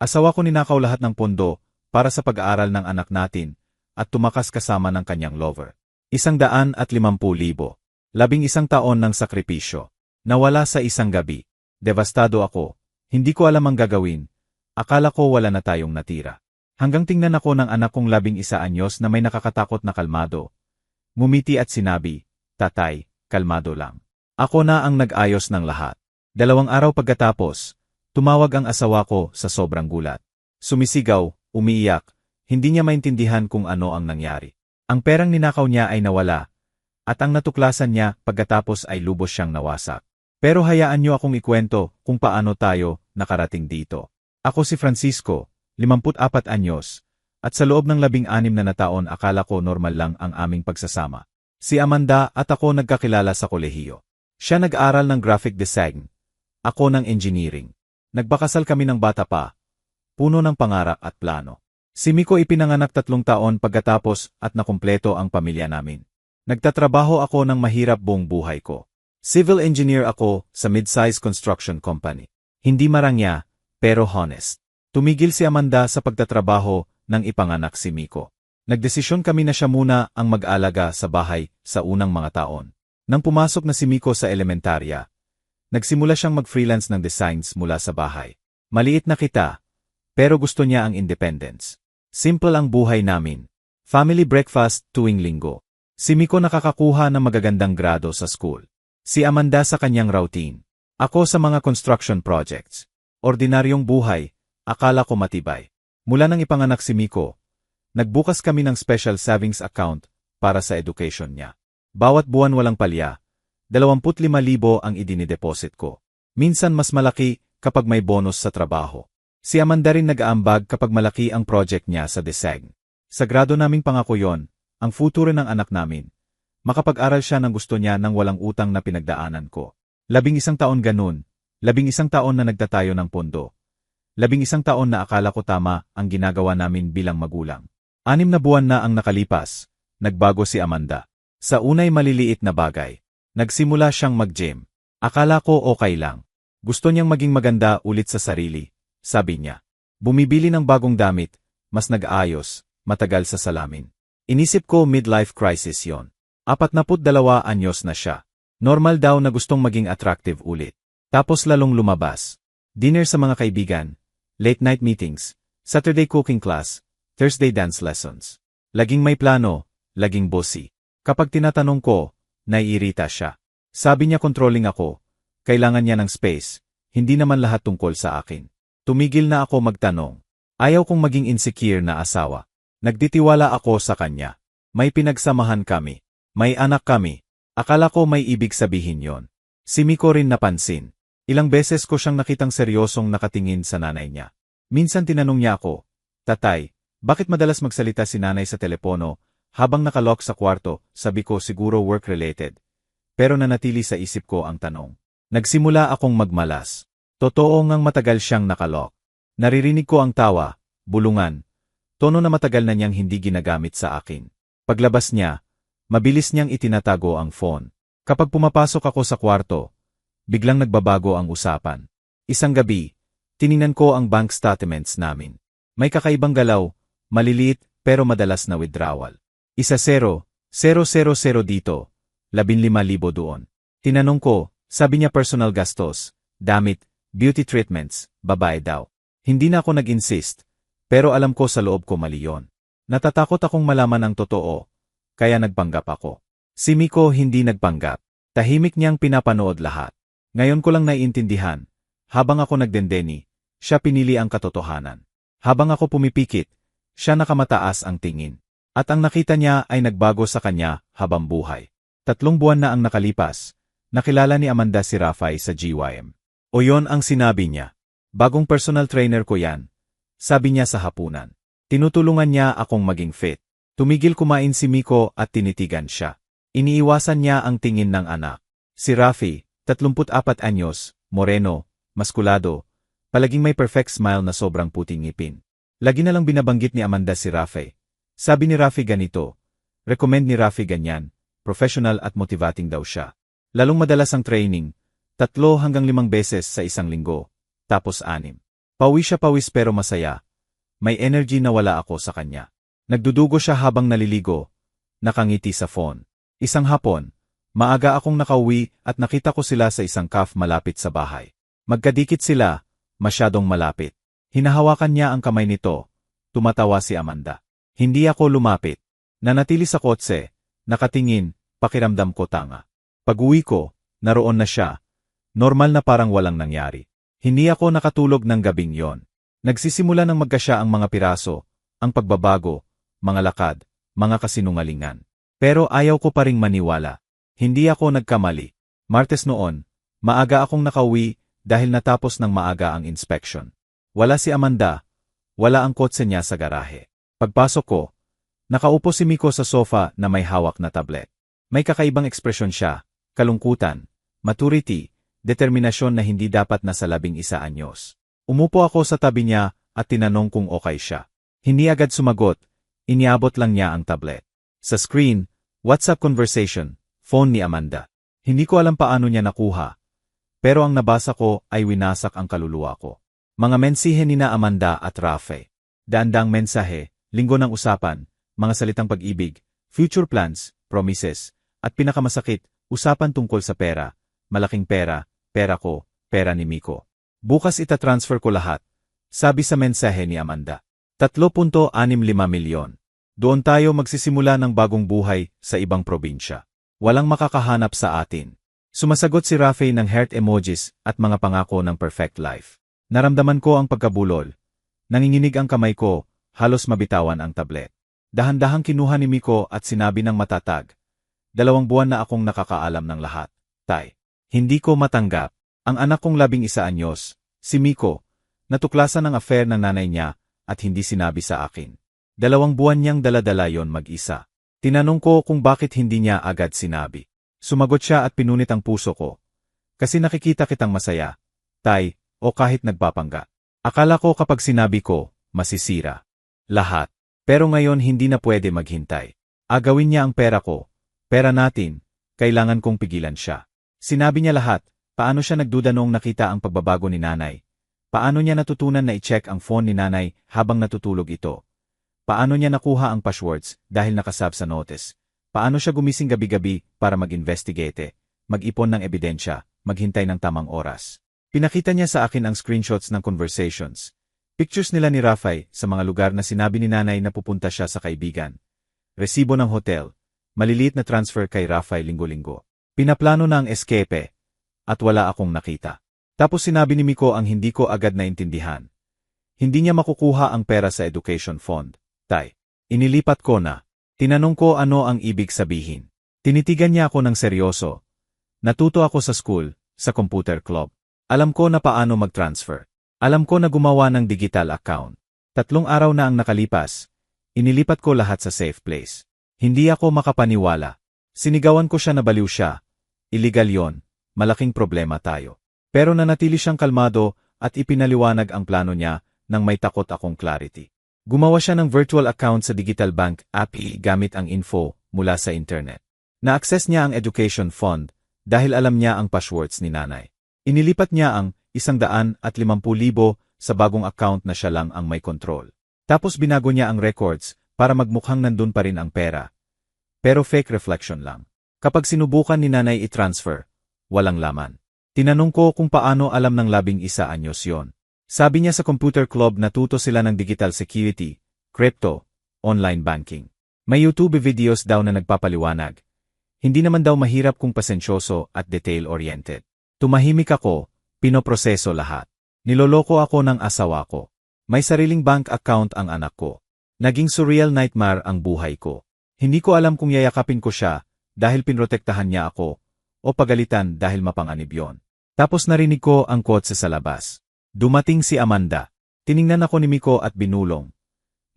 Asawa ko ninakaw lahat ng pondo para sa pag-aaral ng anak natin at tumakas kasama ng kanyang lover. 150,000. 11 taon ng sakripisyo. Nawala sa isang gabi. Devastado ako. Hindi ko alam ang gagawin. Akala ko wala na tayong natira. Hanggang tingnan ako ng anak kong 11 anyos na may nakakatakot na kalmado. Ngumiti at sinabi, "Tatay, kalmado lang." Ako na ang nag-ayos ng lahat. 2 araw pagkatapos, tumawag ang asawa ko sa sobrang gulat. Sumisigaw, umiiyak, hindi niya maintindihan kung ano ang nangyari. Ang perang ninakaw niya ay nawala, at ang natuklasan niya pagkatapos ay lubos siyang nawasak. Pero hayaan niyo akong ikwento kung paano tayo nakarating dito. Ako si Francisco, 54 anyos, at sa loob ng 16 na taon akala ko normal lang ang aming pagsasama. Si Amanda at ako nagkakilala sa kolehiyo. Siya nag-aral ng graphic design, ako ng engineering. Nagbakasal kami ng bata pa, puno ng pangarap at plano. Si Miko ipinanganak 3 taon pagkatapos at nakumpleto ang pamilya namin. Nagtatrabaho ako ng mahirap buong buhay ko. Civil engineer ako sa mid-size construction company. Hindi marangya, pero honest. Tumigil si Amanda sa pagtatrabaho nang ipanganak si Miko. Nagdesisyon kami na siya muna ang mag-alaga sa bahay sa unang mga taon. Nang pumasok na si Miko sa elementarya, nagsimula siyang mag-freelance ng designs mula sa bahay. Maliit na kita, pero gusto niya ang independence. Simple ang buhay namin. Family breakfast tuwing linggo. Si Miko nakakakuha ng magagandang grado sa school. Si Amanda sa kanyang routine. Ako sa mga construction projects. Ordinaryong buhay, akala ko matibay. Mula nang ipanganak si Miko, nagbukas kami ng special savings account para sa education niya. Bawat buwan walang palya, 25,000 ang idinideposit ko. Minsan mas malaki kapag may bonus sa trabaho. Si Amanda rin nag-aambag kapag malaki ang project niya sa design. Sagrado naming pangako yon, ang futuro ng anak namin. Makapag-aral siya ng gusto niya nang walang utang na pinagdaanan ko. 11 taon ganun, 11 taon na nagtatayo ng pondo. 11 taon na akala ko tama ang ginagawa namin bilang magulang. 6 na buwan na ang nakalipas, nagbago si Amanda. Sa unay maliliit na bagay, nagsimula siyang mag-gym. Akala ko okay lang. Gusto niyang maging maganda ulit sa sarili, sabi niya. Bumibili ng bagong damit, mas nag-aayos, matagal sa salamin. Inisip ko midlife crisis yon. 42 anyos na siya. Normal daw na gustong maging attractive ulit. Tapos lalong lumabas. Dinner sa mga kaibigan, late night meetings, Saturday cooking class, Thursday dance lessons. Laging may plano, laging bossy. Kapag tinatanong ko, naiirita siya. Sabi niya controlling ako, kailangan niya ng space, hindi naman lahat tungkol sa akin. Tumigil na ako magtanong. Ayaw kong maging insecure na asawa. Nagtitiwala ako sa kanya. May pinagsamahan kami. May anak kami. Akala ko may ibig sabihin yon. Si Miko rin napansin. Ilang beses ko siyang nakitang seryosong nakatingin sa nanay niya. Minsan tinanong niya ako, "Tatay, bakit madalas magsalita si nanay sa telepono habang nakalock sa kwarto?" Sabi ko siguro work-related. Pero nanatili sa isip ko ang tanong. Nagsimula akong magmalas. Totoo ngang matagal siyang nakalock. Naririnig ko ang tawa, bulungan, tono na matagal na niyang hindi ginagamit sa akin. Paglabas niya, mabilis niyang itinatago ang phone. Kapag pumapasok ako sa kwarto, biglang nagbabago ang usapan. Isang gabi, tiningnan ko ang bank statements namin. May kakaibang galaw, maliliit pero madalas na withdrawal. 1,000,000 dito, 15,000 doon. Tinanong ko, sabi niya personal gastos, damit, beauty treatments, babae daw. Hindi na ako nag-insist, pero alam ko sa loob ko mali yon. Natatakot akong malaman ang totoo, kaya nagpanggap ako. Si Miko hindi nagpanggap. Tahimik niyang pinapanood lahat. Ngayon ko lang naiintindihan. Habang ako nagdendeni, siya pinili ang katotohanan. Habang ako pumipikit, siya nakamataas ang tingin. At ang nakita niya ay nagbago sa kanya habang buhay. 3 buwan na ang nakalipas, nakilala ni Amanda si Rafael sa GYM. O yon ang sinabi niya. Bagong personal trainer ko yan, sabi niya sa hapunan. Tinutulungan niya akong maging fit. Tumigil kumain si Miko at tinitigan siya. Iniiwasan niya ang tingin ng anak. Si Rafi, 34 anyos, moreno, maskulado, palaging may perfect smile na sobrang puting ngipin. Lagi na lang binabanggit ni Amanda si Rafi. Sabi ni Rafi ganito, recommend ni Rafi ganyan, professional at motivating daw siya. Lalong madalas ang training, 3 hanggang 5 beses sa isang linggo, tapos 6. Pawis pero masaya. May energy na wala ako sa kanya. Nagdudugo siya habang naliligo, nakangiti sa phone. Isang hapon, maaga akong nakauwi at nakita ko sila sa isang cafe malapit sa bahay. Magkadikit sila, masyadong malapit. Hinahawakan niya ang kamay nito, tumatawa si Amanda. Hindi ako lumapit. Nanatili sa kotse, nakatingin, pakiramdam ko tanga. Pag-uwi ko, naroon na siya. Normal na parang walang nangyari. Hindi ako nakatulog ng gabing yon. Nagsisimula ng magkasya ang mga piraso, ang pagbabago, mga lakad, mga kasinungalingan. Pero ayaw ko pa ring maniwala. Hindi ako nagkamali. Martes noon, maaga akong nakauwi dahil natapos ng maaga ang inspection. Wala si Amanda, wala ang kotse niya sa garahe. Pagpasok ko, nakaupo si Miko sa sofa na may hawak na tablet. May kakaibang ekspresyon siya, kalungkutan, maturity, determinasyon na hindi dapat nasa 11 anyos. Umupo ako sa tabi niya at tinanong kung okay siya. Hindi agad sumagot, iniabot lang niya ang tablet. Sa screen, WhatsApp conversation, phone ni Amanda. Hindi ko alam paano niya nakuha, pero ang nabasa ko ay winasak ang kaluluwa ko. Mga mensahe ni na Amanda at Rafe. Daandang mensahe, linggo ng usapan, mga salitang pag-ibig, future plans, promises, at pinakamasakit, usapan tungkol sa pera, malaking pera, pera ko, pera ni Miko. Bukas itatransfer ko lahat, sabi sa mensahe ni Amanda. 3.65 milyon. Doon tayo magsisimula ng bagong buhay sa ibang probinsya. Walang makakahanap sa atin. Sumasagot si Rafe ng heart emojis at mga pangako ng perfect life. Naramdaman ko ang pagkabulol. Nanginginig ang kamay ko, halos mabitawan ang tablet. Dahan-dahang kinuha ni Miko at sinabi ng matatag. 2 buwan na akong nakakaalam ng lahat. Tay. Hindi ko matanggap. Ang anak kong 11 anyos, si Miko, natuklasan ng affair ng nanay niya at hindi sinabi sa akin. 2 buwan niyang daladala yon mag-isa. Tinanong ko kung bakit hindi niya agad sinabi. Sumagot siya at pinunit ang puso ko. Kasi nakikita kitang masaya, tay, o kahit nagpapangga. Akala ko kapag sinabi ko, masisira. Lahat. Pero ngayon hindi na pwede maghintay. Agawin niya ang pera ko. Pera natin, kailangan kong pigilan siya. Sinabi niya lahat, paano siya nagduda noong nakita ang pagbabago ni nanay. Paano niya natutunan na i-check ang phone ni nanay habang natutulog ito. Paano niya nakuha ang passwords dahil nakasab sa notice. Paano siya gumising gabi-gabi para mag-investigate, mag-ipon ng ebidensya, maghintay ng tamang oras. Pinakita niya sa akin ang screenshots ng conversations. Pictures nila ni Rafe sa mga lugar na sinabi ni nanay na pupunta siya sa kaibigan. Resibo ng hotel. Maliliit na transfer kay Rafe linggo-linggo. Pinaplano na ang escape, at wala akong nakita. Tapos sinabi ni Miko ang hindi ko agad naintindihan. Hindi niya makukuha ang pera sa education fund. Tay, inilipat ko na. Tinanong ko ano ang ibig sabihin. Tinitigan niya ako ng seryoso. Natuto ako sa school, sa computer club. Alam ko na paano mag-transfer. Alam ko na gumawa ng digital account. 3 araw na ang nakalipas. Inilipat ko lahat sa safe place. Hindi ako makapaniwala. Sinigawan ko siya na baliw siya. Illegal yon, malaking problema tayo. Pero nanatili siyang kalmado at ipinaliwanag ang plano niya nang may takot akong clarity. Gumawa siya ng virtual account sa digital bank app gamit ang info mula sa internet. Na-access niya ang education fund dahil alam niya ang passwords ni nanay. Inilipat niya ang 150,000 sa bagong account na siya lang ang may control. Tapos binago niya ang records para magmukhang nandun pa rin ang pera. Pero fake reflection lang. Kapag sinubukan ni nanay i-transfer, walang laman. Tinanong ko kung paano alam ng 11 anyos yon. Sabi niya sa computer club natuto sila ng digital security, crypto, online banking. May YouTube videos daw na nagpapaliwanag. Hindi naman daw mahirap kung pasensyoso at detail-oriented. Tumahimik ako, pinoproseso lahat. Niloloko ako ng asawa ko. May sariling bank account ang anak ko. Naging surreal nightmare ang buhay ko. Hindi ko alam kung yayakapin ko siya dahil pinrotektahan niya ako o pagalitan dahil mapanganib yon. Tapos narinig ko ang kotse sa labas. Dumating si Amanda. Tiningnan ako ni Miko at binulong.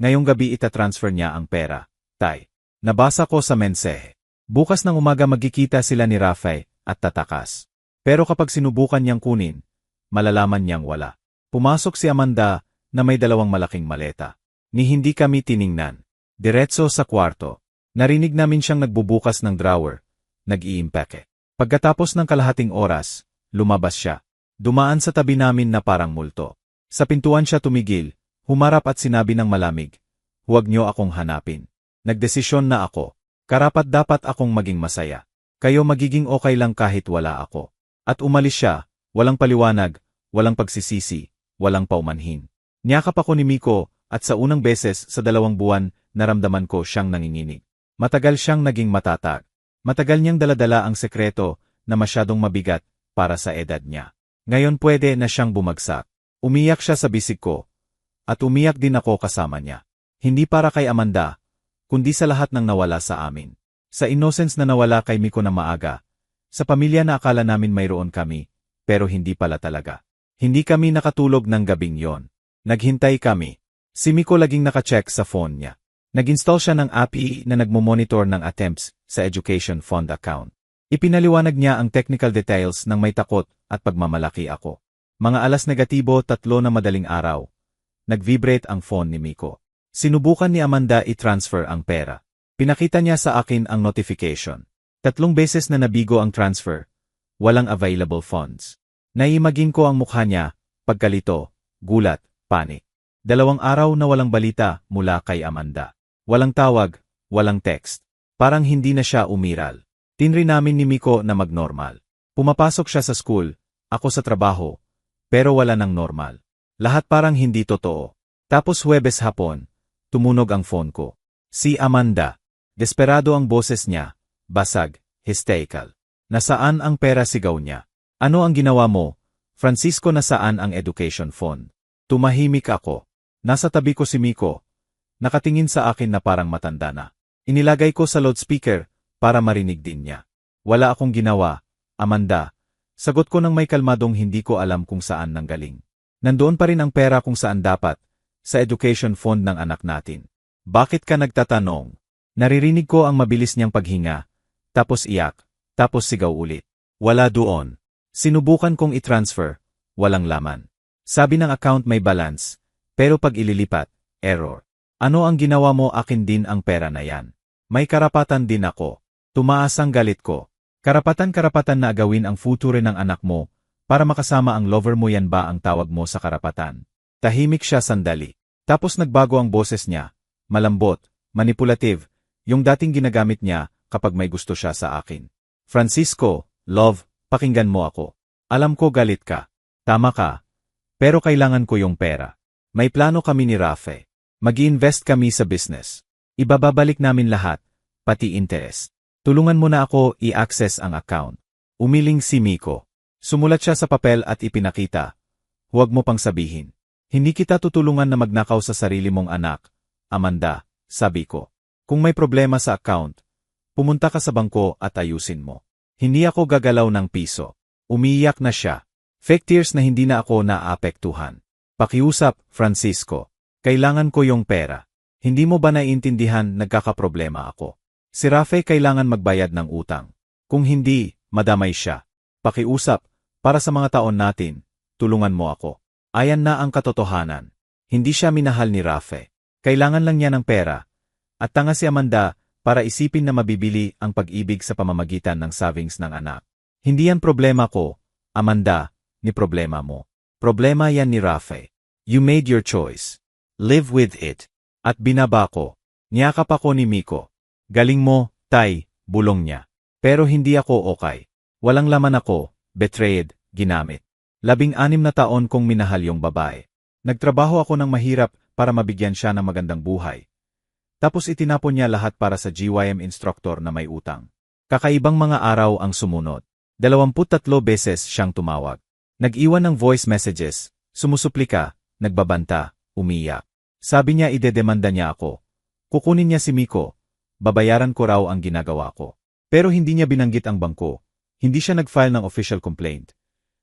Ngayong gabi itatransfer niya ang pera. Tay. Nabasa ko sa mensahe. Bukas ng umaga magkikita sila ni Rafe at tatakas. Pero kapag sinubukan niyang kunin, malalaman niyang wala. Pumasok si Amanda na may 2 malaking maleta. Ni hindi kami tiningnan. Diretso sa kwarto. Narinig namin siyang nagbubukas ng drawer. Nag-iimpake. Pagkatapos ng kalahating oras, lumabas siya. Dumaan sa tabi namin na parang multo. Sa pintuan siya tumigil, humarap at sinabi ng malamig, "Huwag niyo akong hanapin. Nagdesisyon na ako. Karapat-dapat akong maging masaya. Kayo magiging okay lang kahit wala ako." At umalis siya, walang paliwanag, walang pagsisisi, walang paumanhin. Niyakap ako ni Miko, at sa unang beses sa 2 buwan, naramdaman ko siyang nanginginig. Matagal siyang naging matatag. Matagal niyang daladala ang sekreto na masyadong mabigat para sa edad niya. Ngayon pwede na siyang bumagsak. Umiyak siya sa bisig ko. At umiyak din ako kasama niya. Hindi para kay Amanda, kundi sa lahat ng nawala sa amin. Sa innocence na nawala kay Miko na maaga. Sa pamilya na akala namin mayroon kami, pero hindi pala talaga. Hindi kami nakatulog ng gabing yon. Naghintay kami. Si Miko laging nakacheck sa phone niya. Nag-install siya ng app na nagmomonitor ng attempts sa education fund account. Ipinaliwanag niya ang technical details ng may takot at pagmamalaki ako. Mga alas negatibo 3 na madaling araw. Nag-vibrate ang phone ni Miko. Sinubukan ni Amanda i-transfer ang pera. Pinakita niya sa akin ang notification. 3 beses na nabigo ang transfer. Walang available funds. Naiimagine ko ang mukha niya, pagkalito, gulat, panic. 2 araw na walang balita mula kay Amanda. Walang tawag, walang text. Parang hindi na siya umiral. Tinri namin ni Miko na magnormal. Pumapasok siya sa school, ako sa trabaho, pero wala nang normal. Lahat parang hindi totoo. Tapos Huwebes hapon, tumunog ang phone ko. Si Amanda. Desperado ang boses niya, basag, hysterical. Nasaan ang pera, sigaw niya? Ano ang ginawa mo? Francisco, nasaan ang education fund? Tumahimik ako. Nasa tabi ko si Miko. Nakatingin sa akin na parang matanda na. Inilagay ko sa loudspeaker para marinig din niya. Wala akong ginawa, Amanda. Sagot ko ng may kalmadong hindi ko alam kung saan nanggaling. Nandoon pa rin ang pera kung saan dapat, sa education fund ng anak natin. Bakit ka nagtatanong? Naririnig ko ang mabilis niyang paghinga, tapos iyak, tapos sigaw ulit. Wala doon. Sinubukan kong i-transfer, walang laman. Sabi ng account may balance, pero pag ililipat, error. Ano ang ginawa mo? Akin din ang pera na yan. May karapatan din ako. Tumaas ang galit ko. Karapatan na agawin ang futuro ng anak mo, para makasama ang lover mo, yan ba ang tawag mo sa karapatan? Tahimik siya sandali. Tapos nagbago ang boses niya. Malambot, manipulative, yung dating ginagamit niya kapag may gusto siya sa akin. Francisco, love, pakinggan mo ako. Alam ko galit ka. Tama ka. Pero kailangan ko yung pera. May plano kami ni Rafe. Mag-i-invest kami sa business. Ibababalik namin lahat, pati interest. Tulungan mo na ako i-access ang account. Umiling si Miko. Sumulat siya sa papel at ipinakita. Huwag mo pang sabihin. Hindi kita tutulungan na magnakaw sa sarili mong anak. Amanda, sabi ko. Kung may problema sa account, pumunta ka sa bangko at ayusin mo. Hindi ako gagalaw ng piso. Umiiyak na siya. Fake tears na hindi na ako naapektuhan. Pakiusap, Francisco. Kailangan ko yung pera. Hindi mo ba naiintindihan nagkakaproblema ako? Si Rafe kailangan magbayad ng utang. Kung hindi, madamay siya. Pakiusap, para sa mga taon natin, tulungan mo ako. Ayan na ang katotohanan. Hindi siya minahal ni Rafe. Kailangan lang niya ng pera. At tanga si Amanda para isipin na mabibili ang pag-ibig sa pamamagitan ng savings ng anak. Hindi yan problema ko, Amanda, ni problema mo. Problema yan ni Rafe. You made your choice. Live with it. At binaba ko. Niyakap ako ni Miko. Galing mo, Tay, bulong niya. Pero hindi ako okay. Walang laman ako, betrayed, ginamit. 16 na taon kong minahal yung babae. Nagtrabaho ako ng mahirap para mabigyan siya ng magandang buhay. Tapos itinapon niya lahat para sa GYM instructor na may utang. Kakaibang mga araw ang sumunod. 23 beses siyang tumawag. Nag-iwan ng voice messages, sumusuplika, nagbabanta, umiyak. Sabi niya idedemanda niya ako. Kukunin niya si Miko. Babayaran ko raw ang ginagawa ko. Pero hindi niya binanggit ang bangko. Hindi siya nag-file ng official complaint.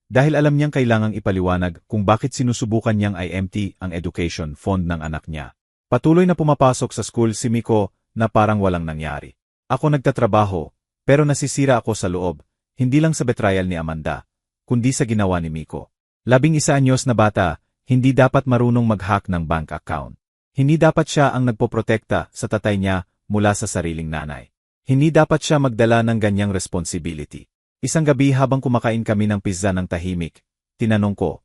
Dahil alam niyang kailangang ipaliwanag kung bakit sinusubukan niyang i-empty ang education fund ng anak niya. Patuloy na pumapasok sa school si Miko na parang walang nangyari. Ako nagtatrabaho, pero nasisira ako sa loob, hindi lang sa betrayal ni Amanda, kundi sa ginawa ni Miko. 11 anyos na bata, hindi dapat marunong mag-hack ng bank account. Hindi dapat siya ang nagpoprotekta sa tatay niya mula sa sariling nanay. Hindi dapat siya magdala ng ganyang responsibility. Isang gabi habang kumakain kami ng pizza ng tahimik, tinanong ko,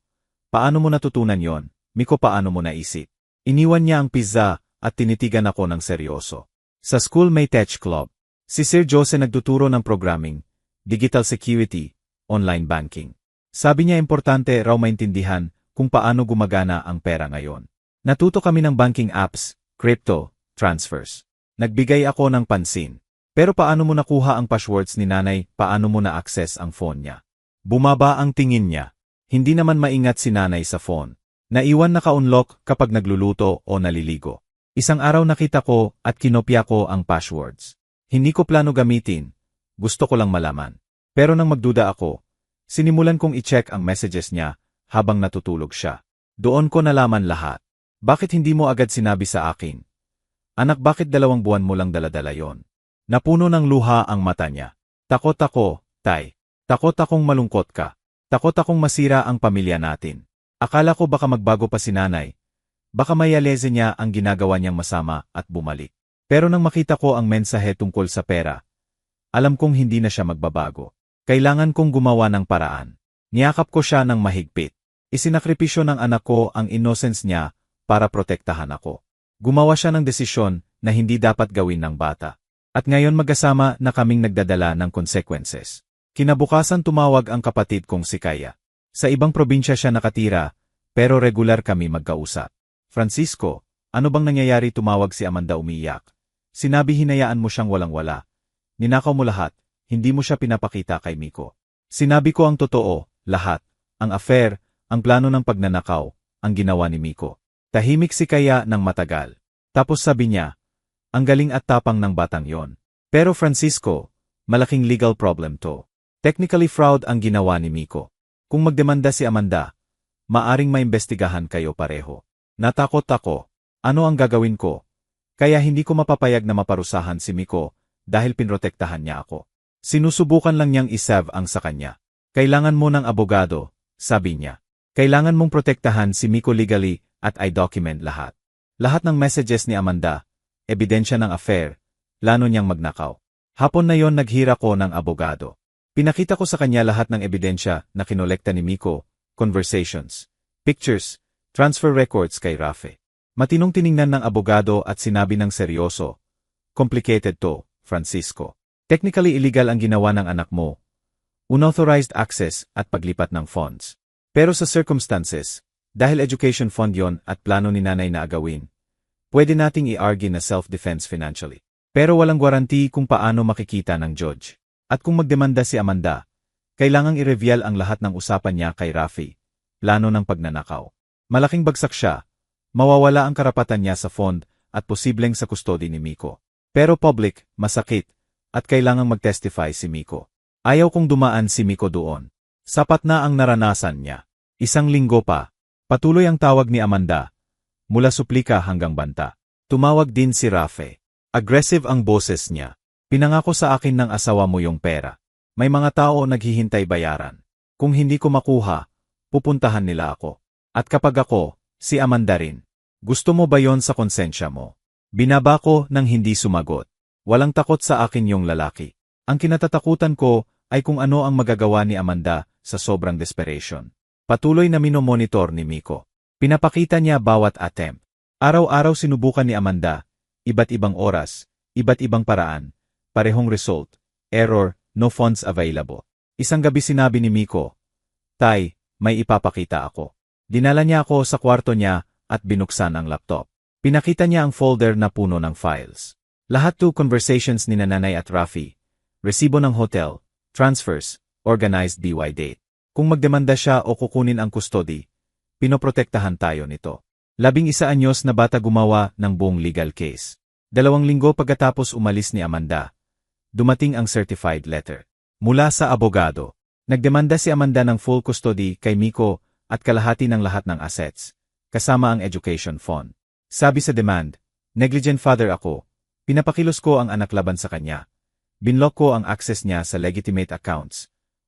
Paano mo natutunan yon? Miko, paano mo naisip? Iniwan niya ang pizza at tinitigan ako ng seryoso. Sa school may tech club. Si Sir Jose nagtuturo ng programming, digital security, online banking. Sabi niya importante raw maintindihan kung paano gumagana ang pera ngayon. Natuto kami ng banking apps, crypto, transfers. Nagbigay ako ng pansin. Pero paano mo nakuha ang passwords ni nanay, paano mo na-access ang phone niya? Bumaba ang tingin niya. Hindi naman maingat si nanay sa phone. Naiwan naka-unlock kapag nagluluto o naliligo. Isang araw nakita ko at kinopya ko ang passwords. Hindi ko plano gamitin. Gusto ko lang malaman. Pero nang magduda ako, sinimulan kong i-check ang messages niya habang natutulog siya. Doon ko nalaman lahat. Bakit hindi mo agad sinabi sa akin? Anak, bakit 2 buwan mo lang daladala yon? Napuno ng luha ang mata niya. Takot ako, Tay. Takot akong malungkot ka. Takot akong masira ang pamilya natin. Akala ko baka magbago pa si nanay. Baka mayaleze niya ang ginagawa niyang masama at bumalik. Pero nang makita ko ang mensahe tungkol sa pera, alam kong hindi na siya magbabago. Kailangan kong gumawa ng paraan. Niyakap ko siya ng mahigpit. Isinakripisyo ng anak ko ang innocence niya para protektahan ako. Gumawa siya ng desisyon na hindi dapat gawin ng bata. At ngayon mag-asama na kaming nagdadala ng consequences. Kinabukasan tumawag ang kapatid kong si Kaya. Sa ibang probinsya siya nakatira, pero regular kami magkausap. Francisco, ano bang nangyayari? Tumawag si Amanda umiiyak. Sinabi hinayaan mo siyang walang-wala. Ninakaw mo lahat, hindi mo siya pinapakita kay Miko. Sinabi ko ang totoo, lahat, ang affair, ang plano ng pagnanakaw, ang ginawa ni Miko. Tahimik si Kaya ng matagal. Tapos sabi niya, ang galing at tapang ng batang yon. Pero Francisco, malaking legal problem to. Technically fraud ang ginawa ni Miko. Kung magdemanda si Amanda, maaring maimbestigahan kayo pareho. Natakot ako. Ano ang gagawin ko? Kaya hindi ko mapapayag na maparusahan si Miko dahil pinrotektahan niya ako. Sinusubukan lang niyang isave ang sa kanya. Kailangan mo ng abogado, sabi niya. Kailangan mong protektahan si Miko legally at i-document lahat. Lahat ng messages ni Amanda, ebidensya ng affair, plano niyang magnakaw. Hapon na yon naghira ko ng abogado. Pinakita ko sa kanya lahat ng ebidensya na kinolekta ni Miko, conversations, pictures, transfer records kay Rafe. Matinong tiningnan ng abogado at sinabi ng seryoso, complicated to, Francisco. Technically illegal ang ginawa ng anak mo. Unauthorized access at paglipat ng funds. Pero sa circumstances, dahil education fund yon at plano ni nanay na agawin, pwede nating i-argue na self-defense financially. Pero walang guarantee kung paano makikita ng judge. At kung magdemanda si Amanda, kailangang i-reveal ang lahat ng usapan niya kay Rafi, plano ng pagnanakaw. Malaking bagsak siya, mawawala ang karapatan niya sa fund at posibleng sa custody ni Miko. Pero public, masakit, at kailangang mag-testify si Miko. Ayaw kong dumaan si Miko doon. Sapat na ang naranasan niya. 1 linggo pa, patuloy ang tawag ni Amanda. Mula suplika hanggang banta. Tumawag din si Rafe. Aggressive ang boses niya. Pinangako sa akin ng asawa mo yung pera. May mga tao naghihintay bayaran. Kung hindi ko makuha, pupuntahan nila ako. At kapag ako, si Amanda rin. Gusto mo ba yon sa konsensya mo? Binaba ko nang hindi sumagot. Walang takot sa akin yung lalaki. Ang kinatatakutan ko ay kung ano ang magagawa ni Amanda sa sobrang desperation. Patuloy na minomonitor ni Miko. Pinapakita niya bawat attempt. Araw-araw sinubukan ni Amanda, iba't ibang oras, iba't ibang paraan, parehong result, error, no funds available. Isang gabi sinabi ni Miko, Tay, may ipapakita ako. Dinala niya ako sa kwarto niya at binuksan ang laptop. Pinakita niya ang folder na puno ng files. Lahat 2 conversations ni Nanay at Rafi, resibo ng hotel, transfers, organized DY date. Kung magdemanda siya o kukunin ang custody, pinoprotektahan tayo nito. 11 anyos na bata gumawa ng buong legal case. 2 linggo pagkatapos umalis ni Amanda, dumating ang certified letter. Mula sa abogado, nagdemanda si Amanda ng full custody kay Miko at kalahati ng lahat ng assets, kasama ang education fund. Sabi sa demand, negligent father ako, pinapakilos ko ang anak laban sa kanya. Binlock ko ang access niya sa legitimate accounts.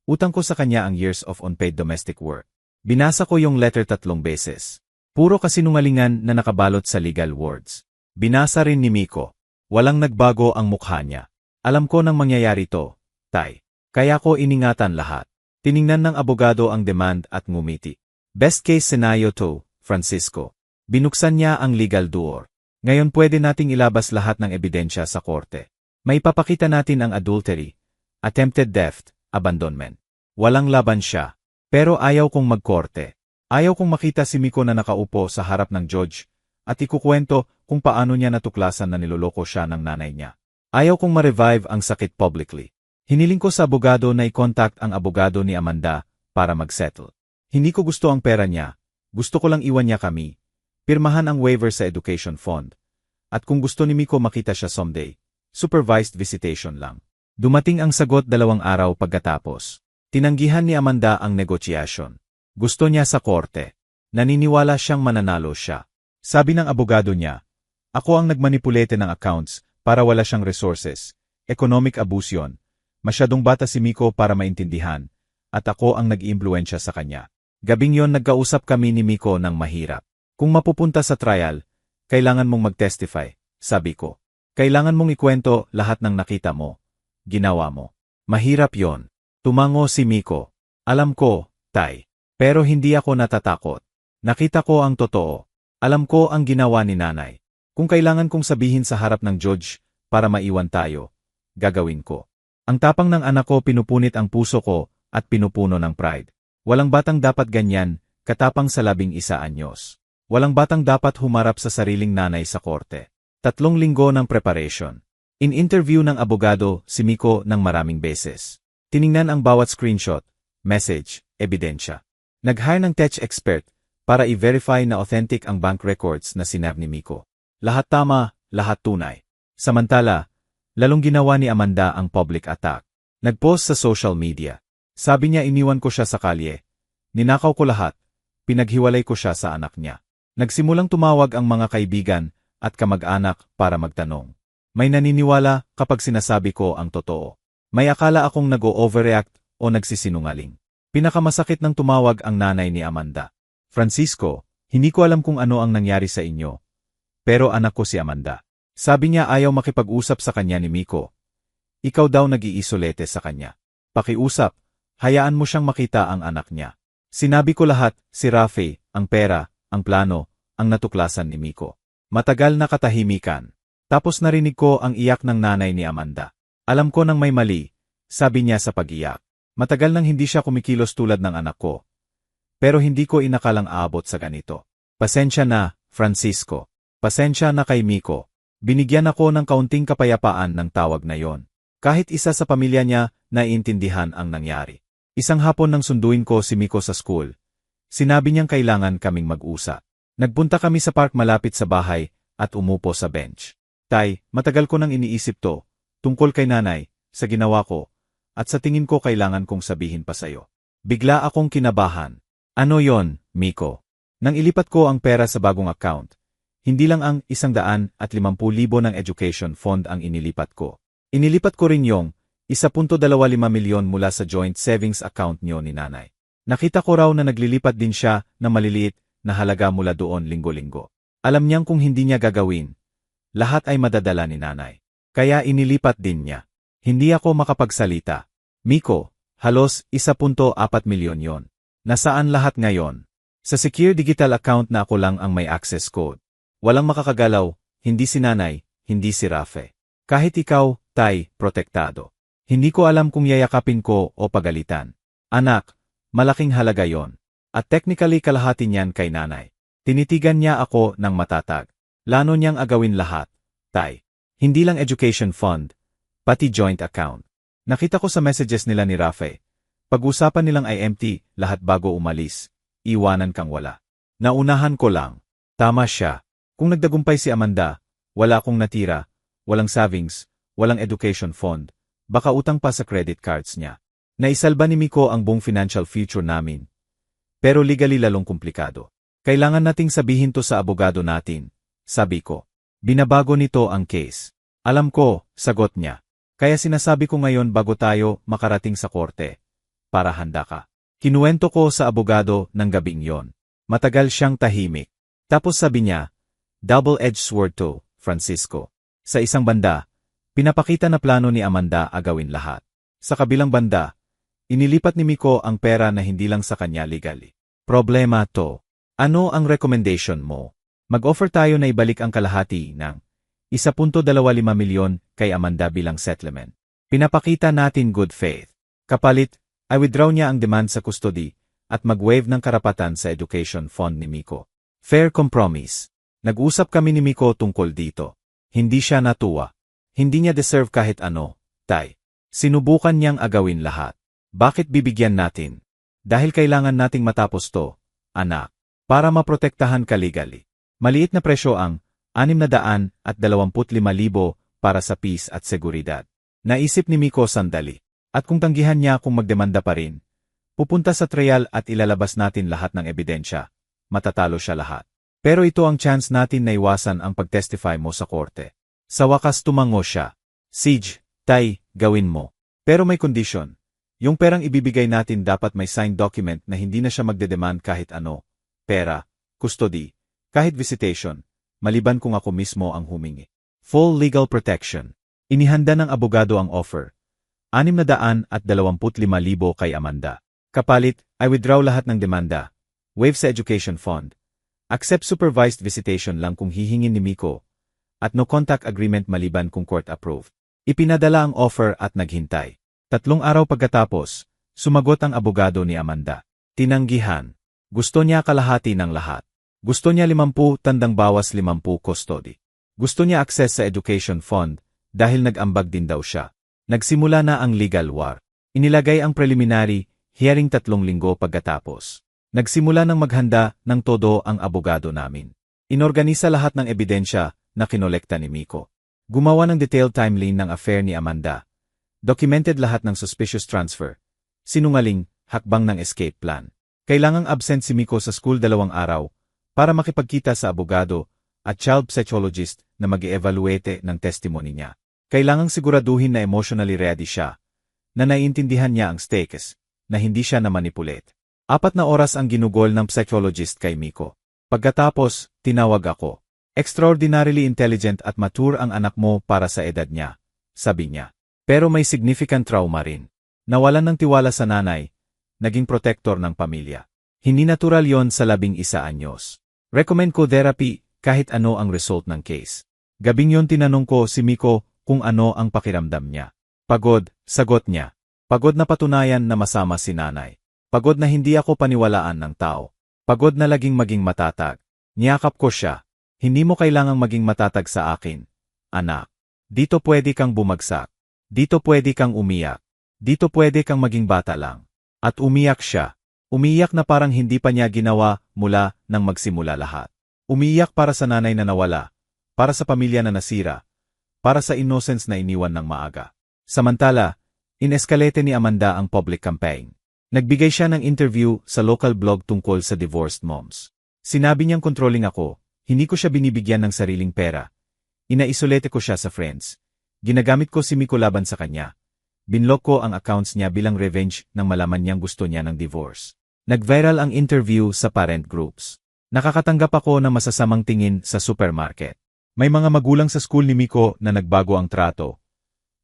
Utang ko sa kanya ang years of unpaid domestic work. Binasa ko yung letter 3 beses. Puro kasinungalingan na nakabalot sa legal words. Binasa rin ni Miko. Walang nagbago ang mukha niya. Alam ko nang mangyayari to, Tay. Kaya ko iningatan lahat. Tiningnan ng abogado ang demand at ngumiti. Best case scenario to, Francisco. Binuksan niya ang legal door. Ngayon pwede nating ilabas lahat ng ebidensya sa korte. May papakita natin ang adultery, attempted theft, abandonment. Walang laban siya. Pero ayaw kong magkorte. Ayaw kong makita si Miko na nakaupo sa harap ng judge at ikukwento kung paano niya natuklasan na niloloko siya ng nanay niya. Ayaw kong ma-revive ang sakit publicly. Hiniling ko sa abogado na i-contact ang abogado ni Amanda para mag-settle. Hindi ko gusto ang pera niya. Gusto ko lang iwan niya kami. Pirmahan ang waiver sa education fund. At kung gusto ni Miko makita siya someday, supervised visitation lang. Dumating ang sagot 2 araw pagkatapos. Tinanggihan ni Amanda ang negotiation. Gusto niya sa korte. Naniniwala siyang mananalo siya. Sabi ng abogado niya, ako ang nagmanipulate ng accounts para wala siyang resources. Economic abuse yun. Masyadong bata si Miko para maintindihan. At ako ang nag-iimpluwensya sa kanya. Gabing yon nagkausap kami ni Miko ng mahirap. Kung mapupunta sa trial, kailangan mong mag-testify, sabi ko. Kailangan mong ikwento lahat ng nakita mo. Ginawa mo. Mahirap yon. Tumango si Miko. Alam ko, Tay. Pero hindi ako natatakot. Nakita ko ang totoo. Alam ko ang ginawa ni nanay. Kung kailangan kong sabihin sa harap ng judge para maiwan tayo, gagawin ko. Ang tapang ng anak ko pinupunit ang puso ko at pinupuno ng pride. Walang batang dapat ganyan, katapang sa 11 anyos. Walang batang dapat humarap sa sariling nanay sa korte. 3 linggo ng preparation. In-interview ng abogado si Miko ng maraming beses. Tiningnan ang bawat screenshot, message, ebidensya. Nag-hire ng tech expert para i-verify na authentic ang bank records na sinave ni Miko. Lahat tama, lahat tunay. Samantala, lalong ginawa ni Amanda ang public attack. Nag-post sa social media. Sabi niya iniwan ko siya sa kalye. Ninakaw ko lahat. Pinaghiwalay ko siya sa anak niya. Nagsimulang tumawag ang mga kaibigan at kamag-anak para magtanong. May naniniwala kapag sinasabi ko ang totoo. May akala akong nag-o-overreact o nagsisinungaling. Pinakamasakit ng tumawag ang nanay ni Amanda. Francisco, hindi ko alam kung ano ang nangyari sa inyo. Pero anak ko si Amanda. Sabi niya ayaw makipag-usap sa kanya ni Miko. Ikaw daw nag-iisolete sa kanya. Pakiusap, hayaan mo siyang makita ang anak niya. Sinabi ko lahat, si Rafe, ang pera, ang plano, ang natuklasan ni Miko. Matagal na katahimikan. Tapos narinig ko ang iyak ng nanay ni Amanda. Alam ko nang may mali, sabi niya sa pag-iyak. Matagal nang hindi siya kumikilos tulad ng anak ko. Pero hindi ko inakalang aabot sa ganito. Pasensya na, Francisco. Pasensya na kay Miko. Binigyan ako ng kaunting kapayapaan ng tawag na yon. Kahit isa sa pamilya niya naiintindihan ang nangyari. Isang hapon nang sunduin ko si Miko sa school. Sinabi niyang kailangan kaming mag-usap. Nagpunta kami sa park malapit sa bahay at umupo sa bench. Tay, matagal ko nang iniisip to. Tungkol kay nanay, sa ginawa ko, at sa tingin ko kailangan kong sabihin pa sa'yo. Bigla akong kinabahan. Ano yon, Miko? Nang ilipat ko ang pera sa bagong account, hindi lang ang 150,000 ng education fund ang inilipat ko. Inilipat ko rin yung 1.25 milyon mula sa joint savings account niyo ni nanay. Nakita ko raw na naglilipat din siya na maliliit na halaga mula doon linggo-linggo. Alam niyang kung hindi niya gagawin, lahat ay madadala ni nanay. Kaya inilipat din niya. Hindi ako makapagsalita. Miko, halos 1.4 milyon yon. Nasaan lahat ngayon? Sa secure digital account na ako lang ang may access code. Walang makakagalaw, hindi si nanay, hindi si Rafe. Kahit ikaw, Tay, protektado. Hindi ko alam kung yayakapin ko o pagalitan. Anak, malaking halaga yon. At technically kalahati niyan kay nanay. Tinitigan niya ako ng matatag. Plano niyang agawin lahat. Tay. Hindi lang education fund, pati joint account. Nakita ko sa messages nila ni Rafe. Pag-usapan nilang IMT, lahat bago umalis. Iwanan kang wala. Naunahan ko lang. Tama siya. Kung nagdagumpay si Amanda, wala akong natira, walang savings, walang education fund, baka utang pa sa credit cards niya. Naisalba ni Miko ang buong financial future namin. Pero legally lalong komplikado. Kailangan nating sabihin to sa abogado natin, sabi ko. Binabago nito ang case. Alam ko, sagot niya. Kaya sinasabi ko ngayon bago tayo makarating sa korte. Para handa ka. Kinuwento ko sa abogado ng gabing yon. Matagal siyang tahimik. Tapos sabi niya, double-edged sword to, Francisco. Sa isang banda, pinapakita na plano ni Amanda agawin lahat. Sa kabilang banda, inilipat ni Miko ang pera na hindi lang sa kanya legally. Problema to. Ano ang recommendation mo? Mag-offer tayo na ibalik ang kalahati ng 1.25 milyon kay Amanda bilang settlement. Pinapakita natin good faith. Kapalit, I withdraw niya ang demand sa custody at mag-waive ng karapatan sa education fund ni Miko. Fair compromise. Nag-usap kami ni Miko tungkol dito. Hindi siya natuwa. Hindi niya deserve kahit ano, Tay. Sinubukan niyang agawin lahat. Bakit bibigyan natin? Dahil kailangan nating matapos to, anak. Para maprotektahan ka legally. Maliit na presyo ang 625,000 para sa peace at seguridad. Naisip ni Miko sandali. At kung tanggihan niya kung magdemanda pa rin, pupunta sa trial at ilalabas natin lahat ng ebidensya. Matatalo siya lahat. Pero ito ang chance natin na iwasan ang pagtestify mo sa korte. Sa wakas tumango siya. Sige, Tay, gawin mo. Pero may condition. Yung perang ibibigay natin dapat may signed document na hindi na siya magdedemand kahit ano. Pera, custody, kahit visitation, maliban kung ako mismo ang humingi. Full legal protection. Inihanda ng abogado ang offer. 625,000 kay Amanda. Kapalit, I withdraw lahat ng demanda. Waive sa education fund. Accept supervised visitation lang kung hihingin ni Miko. At no contact agreement maliban kung court approved. Ipinadala ang offer at naghintay. 3 araw pagkatapos, sumagot ang abogado ni Amanda. Tinanggihan. Gusto niya kalahati ng lahat. Gusto niya 50 tandang bawas 50 custody. Gusto niya access sa education fund dahil nag-ambag din daw siya. Nagsimula na ang legal war. Inilagay ang preliminary hearing 3 linggo pagkatapos. Nagsimula ng maghanda ng todo ang abogado namin. Inorganisa lahat ng ebidensya na kinolekta ni Miko. Gumawa ng detailed timeline ng affair ni Amanda. Documented lahat ng suspicious transfer. Sinungaling, hakbang ng escape plan. Kailangang absent si Miko sa school 2 araw para makipagkita sa abogado at child psychologist na mag-evaluate ng testimony niya. Kailangang siguraduhin na emotionally ready siya, na naiintindihan niya ang stakes, na hindi siya na-manipulate. 4 na oras ang ginugol ng psychologist kay Miko. Pagkatapos, tinawag ako. Extraordinarily intelligent at mature ang anak mo para sa edad niya, sabi niya. Pero may significant trauma rin. Nawalan ng tiwala sa nanay, naging protector ng pamilya. Hindi natural yon sa 11 anyos. Recommend ko therapy kahit ano ang result ng case. Gabing yon tinanong ko si Miko kung ano ang pakiramdam niya. Pagod, sagot niya. Pagod na patunayan na masama si nanay. Pagod na hindi ako paniwalaan ng tao. Pagod na maging matatag. Niyakap ko siya. Hindi mo kailangang maging matatag sa akin, anak. Dito pwede kang bumagsak. Dito pwede kang umiyak. Dito pwede kang maging bata lang. At umiyak siya. Umiyak na parang hindi pa niya ginawa mula nang magsimula lahat. Umiyak para sa nanay na nawala, para sa pamilya na nasira, para sa innocence na iniwan ng maaga. Samantala, ineskalate ni Amanda ang public campaign. Nagbigay siya ng interview sa local blog tungkol sa divorced moms. Sinabi niyang controlling ako, hindi ko siya binibigyan ng sariling pera. Inaisolate ko siya sa friends. Ginagamit ko si Miko laban sa kanya. Binlock ko ang accounts niya bilang revenge nang malaman niyang gusto niya ng divorce. Nag-viral ang interview sa parent groups. Nakakatanggap ako ng masasamang tingin sa supermarket. May mga magulang sa school ni Miko na nagbago ang trato.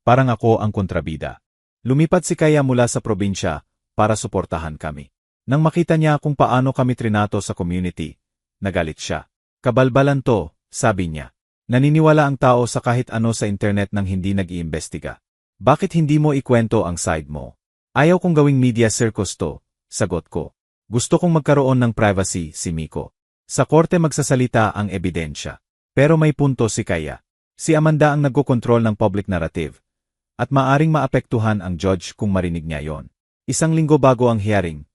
Parang ako ang kontrabida. Lumipat si Kaya mula sa probinsya para suportahan kami. Nang makita niya kung paano kami trinato sa community, nagalit siya. Kabalbalan to, sabi niya. Naniniwala ang tao sa kahit ano sa internet nang hindi nag-iimbestiga. Bakit hindi mo ikwento ang side mo? Ayaw kong gawing media circus to, sagot ko. Gusto kong magkaroon ng privacy si Miko. Sa korte magsasalita ang ebidensya. Pero may punto si Kaya. Si Amanda ang nagkokontrol ng public narrative. At maaring maapektuhan ang judge kung marinig niya yon. 1 linggo bago ang hearing,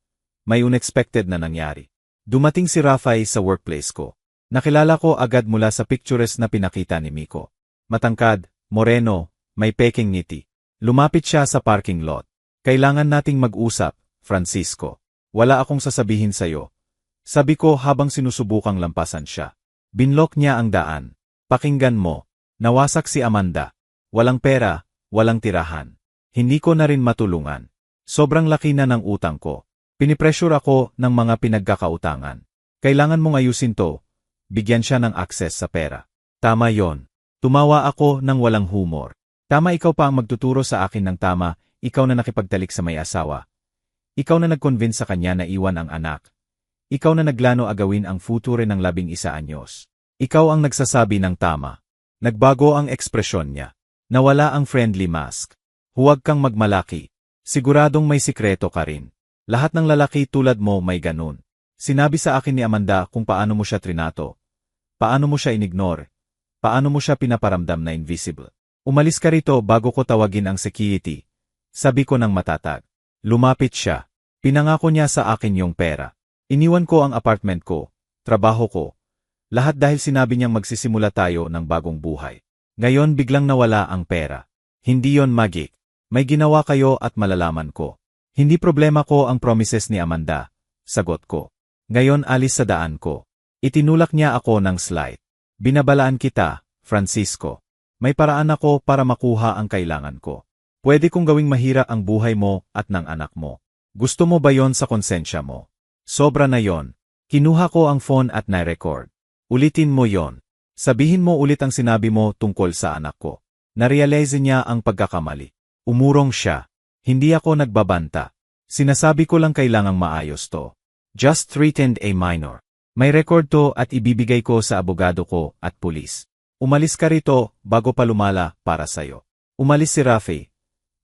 may unexpected na nangyari. Dumating si Rafay sa workplace ko. Nakilala ko agad mula sa pictures na pinakita ni Miko. Matangkad, moreno, may peking ngiti. Lumapit siya sa parking lot. Kailangan nating mag-usap, Francisco. Wala akong sasabihin sa'yo. Sabi ko habang sinusubukang lampasan siya. Binlock niya ang daan. Pakinggan mo. Nawasak si Amanda. Walang pera, walang tirahan. Hindi ko na rin matulungan. Sobrang laki na ng utang ko. Pinipressure ako ng mga pinagkakautangan. Kailangan mong ayusin to. Bigyan siya ng access sa pera. Tama yon. Tumawa ako ng walang humor. Tama, ikaw pa ang magtuturo sa akin ng tama, ikaw na nakipagtalik sa may asawa. Ikaw na nag-convince sa kanya na iwan ang anak. Ikaw na naglano agawin ang future ng 11 anyos. Ikaw ang nagsasabi ng tama. Nagbago ang ekspresyon niya. Nawala ang friendly mask. Huwag kang magmalaki. Siguradong may sikreto ka rin. Lahat ng lalaki tulad mo may ganun. Sinabi sa akin ni Amanda kung paano mo siya trinato. Paano mo siya inignore. Paano mo siya pinaparamdam na invisible. Umalis ka rito bago ko tawagin ang security. Sabi ko ng matatag. Lumapit siya. Pinangako niya sa akin yung pera. Iniwan ko ang apartment ko, trabaho ko. Lahat dahil sinabi niyang magsisimula tayo ng bagong buhay. Ngayon biglang nawala ang pera. Hindi yon magic. May ginawa kayo at malalaman ko. Hindi problema ko ang promises ni Amanda. Sagot ko. Ngayon alis sa daan ko. Itinulak niya ako ng slide. Binabalaan kita, Francisco. May paraan ako para makuha ang kailangan ko. Pwede kong gawing mahirap ang buhay mo at ng anak mo. Gusto mo ba yon sa konsensya mo? Sobra na yon. Kinuha ko ang phone at na-record. Ulitin mo yon. Sabihin mo ulit ang sinabi mo tungkol sa anak ko. Narealize niya ang pagkakamali. Umurong siya. Hindi ako nagbabanta. Sinasabi ko lang kailangang maayos to. Just threatened a minor. May record to at ibibigay ko sa abogado ko at pulis. Umalis ka rito bago pa lumala para sayo. Umalis si Rafi.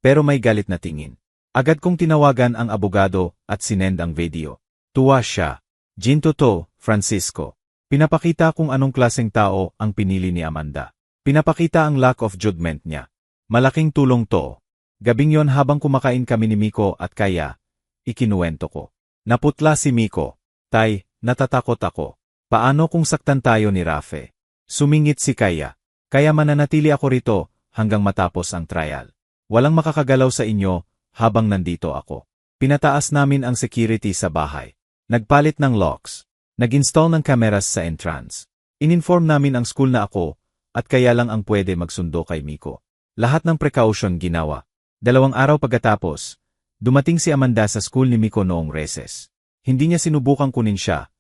Pero may galit na tingin. Agad kong tinawagan ang abogado at sinend ang video. Tuwa siya. Ginto to, Francisco. Pinapakita kung anong klaseng tao ang pinili ni Amanda. Pinapakita ang lack of judgment niya. Malaking tulong to. Gabing yon habang kumakain kami ni Miko at Kaya, ikinuwento ko. Naputla si Miko. Tay, natatakot ako. Paano kung saktan tayo ni Rafe? Sumingit si Kaya. Kaya mananatili ako rito hanggang matapos ang trial. Walang makakagalaw sa inyo habang nandito ako. Pinataas namin ang security sa bahay. Nagpalit ng locks. Nag-install ng cameras sa entrance. Ininform namin ang school na ako at kaya lang ang pwede magsundo kay Miko. Lahat ng precaution ginawa. 2 araw pagkatapos, dumating si Amanda sa school ni Miko noong recess. Hindi niya sinubukang kunin siya.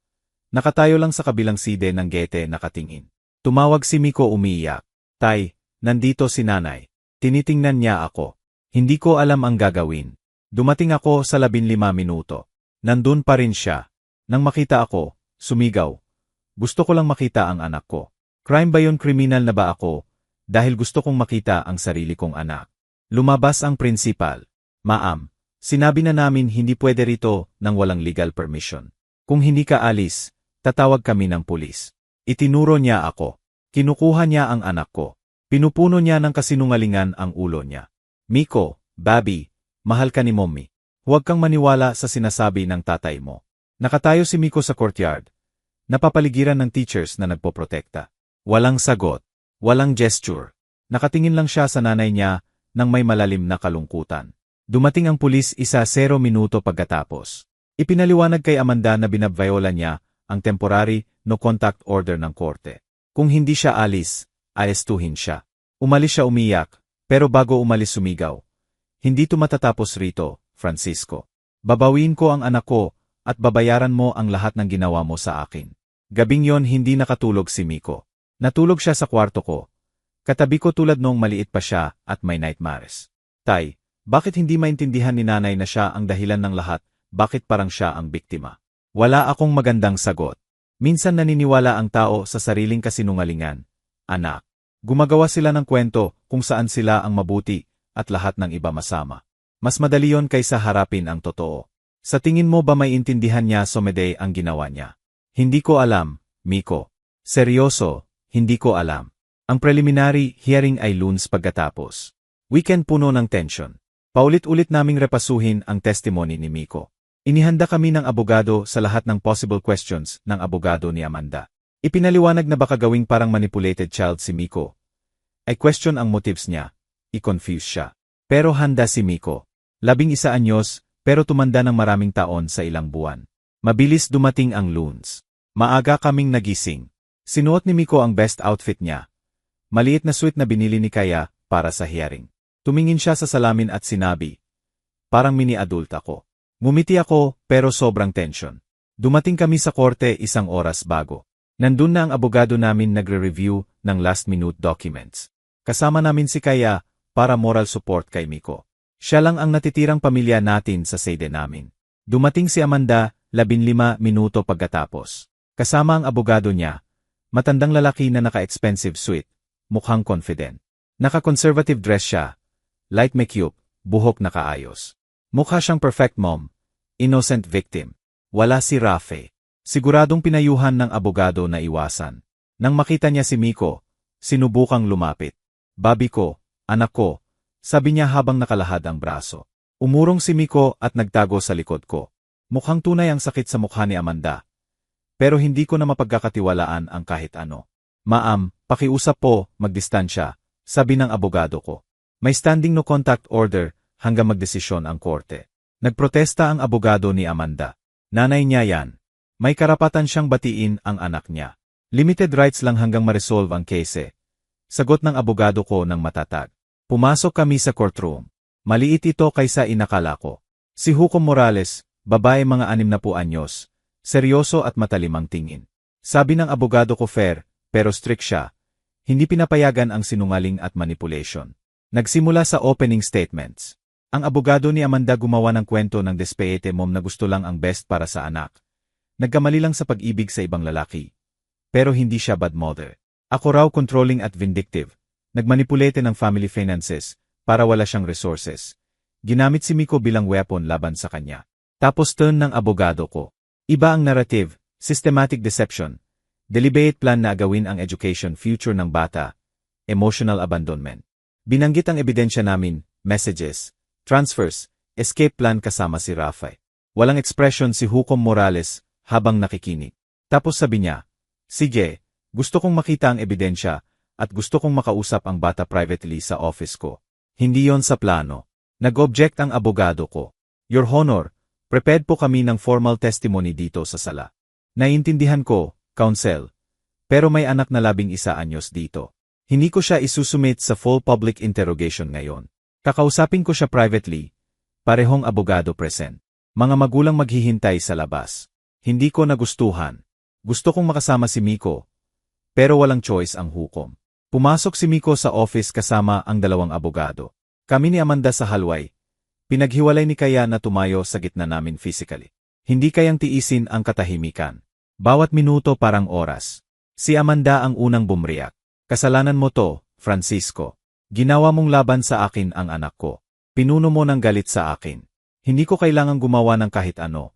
Nakatayo lang sa kabilang side ng gate nakatingin. Tumawag si Miko umiiyak. Tay, nandito si nanay. Tinitingnan niya ako. Hindi ko alam ang gagawin. Dumating ako sa 15 minuto. Nandun pa rin siya. Nang makita ako, sumigaw. Gusto ko lang makita ang anak ko. Crime ba yun, kriminal na ba ako? Dahil gusto kong makita ang sarili kong anak. Lumabas ang principal. Ma'am, sinabi na namin hindi pwede rito nang walang legal permission. Kung hindi ka alis, tatawag kami ng pulis. Itinuro niya ako. Kinukuha niya ang anak ko. Pinupuno niya ng kasinungalingan ang ulo niya. Miko, Bobby, mahal ka ni Mommy. Huwag kang maniwala sa sinasabi ng tatay mo. Nakatayo si Miko sa courtyard. Napapaligiran ng teachers na nagpoprotekta. Walang sagot. Walang gesture. Nakatingin lang siya sa nanay niya nang may malalim na kalungkutan. Dumating ang pulis 10 minuto pagkatapos. Ipinaliwanag kay Amanda na binabviola niya ang temporary no contact order ng korte. Kung hindi siya alis, arestuhin siya. Umalis siya umiyak, pero bago umalis sumigaw. Hindi to matatapos rito, Francisco. Babawin ko ang anak ko at babayaran mo ang lahat ng ginawa mo sa akin. Gabing yon hindi nakatulog si Miko. Natulog siya sa kwarto ko. Katabi ko tulad noong maliit pa siya at may nightmares. Tay, bakit hindi maintindihan ni nanay na siya ang dahilan ng lahat? Bakit parang siya ang biktima? Wala akong magandang sagot. Minsan naniniwala ang tao sa sariling kasinungalingan. Anak. Gumagawa sila ng kwento kung saan sila ang mabuti at lahat ng iba masama. Mas madali yon kaysa harapin ang totoo. Sa tingin mo ba may intindihan niya Somedey ang ginawa niya? Hindi ko alam, Miko. Seryoso, hindi ko alam. Ang preliminary hearing ay lunes pagkatapos. Weekend puno ng tension. Paulit-ulit naming repasuhin ang testimony ni Miko. Inihanda kami ng abogado sa lahat ng possible questions ng abogado ni Amanda. Ipinaliwanag na baka gawing parang manipulated child si Miko. Ay question ang motives niya. I-confuse siya. Pero handa si Miko. 11 anyos, pero tumanda ng maraming taon sa ilang buwan. Mabilis dumating ang lunes. Maaga kaming nagising. Sinuot ni Miko ang best outfit niya. Maliit na suit na binili ni Kaya para sa hearing. Tumingin siya sa salamin at sinabi, "Parang mini-adult ako." Ngumiti ako, pero sobrang tension. Dumating kami sa korte 1 oras bago. Nandun na ang abogado namin nagre-review ng last-minute documents. Kasama namin si Kaya para moral support kay Miko. Siya lang ang natitirang pamilya natin sa sede namin. Dumating si Amanda 15 minuto pagkatapos. Kasama ang abogado niya, matandang lalaki na naka-expensive suit, mukhang confident. Naka-conservative dress siya, light makeup, buhok nakaayos. Mukha siyang perfect mom, innocent victim. Wala si Rafe. Siguradong pinayuhan ng abogado na iwasan. Nang makita niya si Miko, sinubukang lumapit. Babi ko, anak ko, sabi niya habang nakalahad ang braso. Umurong si Miko at nagtago sa likod ko. Mukhang tunay ang sakit sa mukha ni Amanda. Pero hindi ko na mapagkakatiwalaan ang kahit ano. Ma'am, pakiusap po, magdistansya, sabi ng abogado ko. May standing no contact order hanggang magdesisyon ang korte. Nagprotesta ang abogado ni Amanda. Nanay niya yan. May karapatan siyang batiin ang anak niya. Limited rights lang hanggang ma-resolve ang case. Sagot ng abogado ko ng matatag. Pumasok kami sa courtroom. Maliit ito kaysa inakala ko. Si Hukom Morales, babae mga 60 anyos, seryoso at matalimang tingin. Sabi ng abogado ko fair, pero strict siya. Hindi pinapayagan ang sinungaling at manipulation. Nagsimula sa opening statements. Ang abogado ni Amanda gumawa ng kwento ng despete mom na gusto lang ang best para sa anak. Nagkamali lang sa pag-ibig sa ibang lalaki. Pero hindi siya bad mother. Ako raw controlling at vindictive. Nagmanipulate ng family finances para wala siyang resources. Ginamit si Miko bilang weapon laban sa kanya. Tapos turn ng abogado ko. Iba ang narrative, systematic deception, deliberate plan na agawin ang education future ng bata, emotional abandonment. Binanggit ang ebidensya namin, messages, transfers, escape plan kasama si Rafe. Walang expression si Hukom Morales habang nakikinig. Tapos sabi niya, sige, gusto kong makita ang ebidensya at gusto kong makausap ang bata privately sa office ko. Hindi yon sa plano. Nag-object ang abogado ko. Your Honor, prepared po kami ng formal testimony dito sa sala. Naiintindihan ko, counsel, pero may anak na 11 anyos dito. Hindi ko siya isusumit sa full public interrogation ngayon. Kakausapin ko siya privately, parehong abogado present. Mga magulang maghihintay sa labas. Hindi ko nagustuhan. Gusto kong makasama si Miko, pero walang choice ang hukom. Pumasok si Miko sa office kasama ang 2 abogado. Kami ni Amanda sa halway. Pinaghiwalay ni Kaya na tumayo sa gitna namin physically. Hindi kayang tiisin ang katahimikan. Bawat minuto parang oras. Si Amanda ang unang bumriyak. Kasalanan mo to, Francisco. Ginawa mong laban sa akin ang anak ko. Pinuno mo ng galit sa akin. Hindi ko kailangang gumawa ng kahit ano.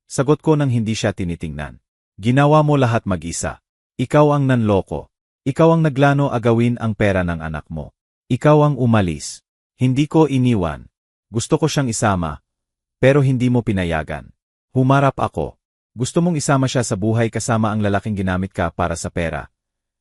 Sagot ko nang hindi siya tinitingnan. Ginawa mo lahat mag-isa. Ikaw ang nanloko. Ikaw ang naglano agawin ang pera ng anak mo. Ikaw ang umalis. Hindi ko iniwan. Gusto ko siyang isama. Pero hindi mo pinayagan. Humarap ako. Gusto mong isama siya sa buhay kasama ang lalaking ginamit ka para sa pera.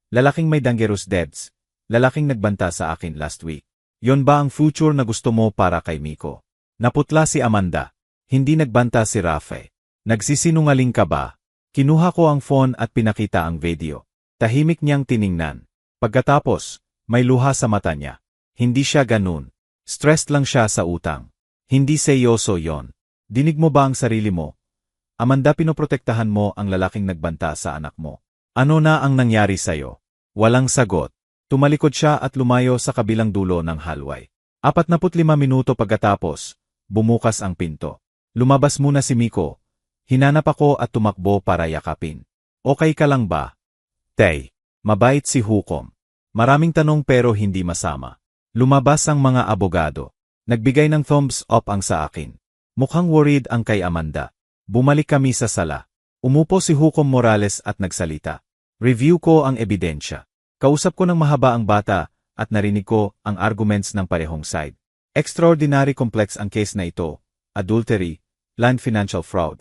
Lalaking may dangerous debts. Lalaking nagbanta sa akin last week. Yon ba ang future na gusto mo para kay Miko? Naputla si Amanda. Hindi nagbanta si Rafe. Nagsisinungaling ka ba? Kinuha ko ang phone at pinakita ang video. Tahimik niyang tiningnan. Pagkatapos, may luha sa mata niya. Hindi siya ganun. Stressed lang siya sa utang. Hindi seryoso yon. Dinig mo ba ang sarili mo? Amanda, pinoprotektahan mo ang lalaking nagbanta sa anak mo. Ano na ang nangyari sa'yo? Walang sagot. Tumalikod siya at lumayo sa kabilang dulo ng hallway. 45 minuto pagkatapos, bumukas ang pinto. Lumabas muna si Miko. Hinanap ako at tumakbo para yakapin. Okay ka lang ba? Tay. Mabait si Hukom. Maraming tanong pero hindi masama. Lumabas ang mga abogado. Nagbigay ng thumbs up ang sa akin. Mukhang worried ang kay Amanda. Bumalik kami sa sala. Umupo si Hukom Morales at nagsalita. Review ko ang ebidensya. Kausap ko ng mahaba ang bata at narinig ko ang arguments ng parehong side. Extraordinary complex ang case na ito, adultery, land financial fraud,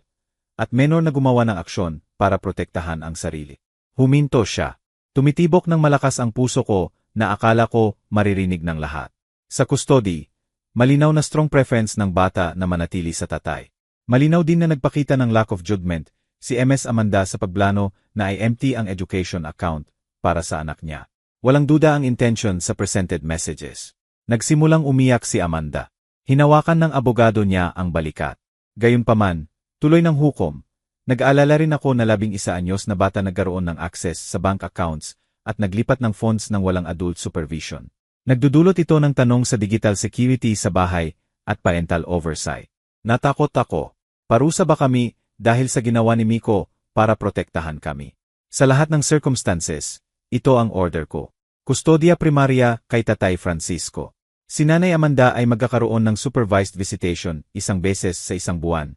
at menor na gumawa ng aksyon para protektahan ang sarili. Huminto siya. Tumitibok ng malakas ang puso ko na akala ko maririnig ng lahat. Sa custody, malinaw na strong preference ng bata na manatili sa tatay. Malinaw din na nagpakita ng lack of judgment si Ms. Amanda sa pagplano na i-empty ang education account para sa anak niya. Walang duda ang intention sa presented messages. Nagsimulang umiyak si Amanda. Hinawakan ng abogado niya ang balikat. Gayunpaman, tuloy ng hukom. Nag-aalala rin ako na 11 anyos na bata nagkaroon ng access sa bank accounts at naglipat ng funds ng walang adult supervision. Nagdudulot ito ng tanong sa digital security sa bahay at parental oversight. Natakot ako. Parusa ba kami dahil sa ginawa ni Miko para protektahan kami. Sa lahat ng circumstances, ito ang order ko. Custodia primaria kay Tatay Francisco. Si Nanay Amanda ay magkakaroon ng supervised visitation 1 beses sa 1 buwan,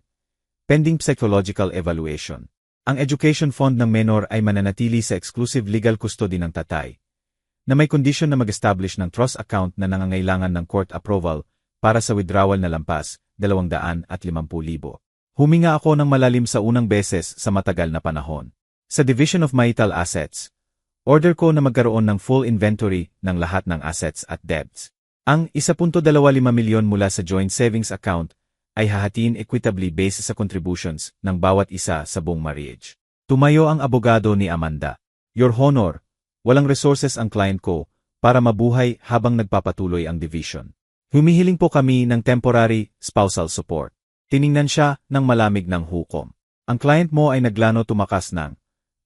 pending psychological evaluation. Ang education fund ng menor ay mananatili sa exclusive legal custody ng tatay, na may condition na mag-establish ng trust account na nangangailangan ng court approval para sa withdrawal na lampas, 250,000. Huminga ako ng malalim sa unang beses sa matagal na panahon. Sa Division of Marital Assets, order ko na magkaroon ng full inventory ng lahat ng assets at debts. Ang 1.25 milyon mula sa joint savings account ay hahatiin equitably based sa contributions ng bawat isa sa buong marriage. Tumayo ang abogado ni Amanda. Your Honor, walang resources ang client ko para mabuhay habang nagpapatuloy ang division. Humihiling po kami ng temporary spousal support. Tiningnan siya ng malamig ng hukom. Ang client mo ay naglano tumakas ng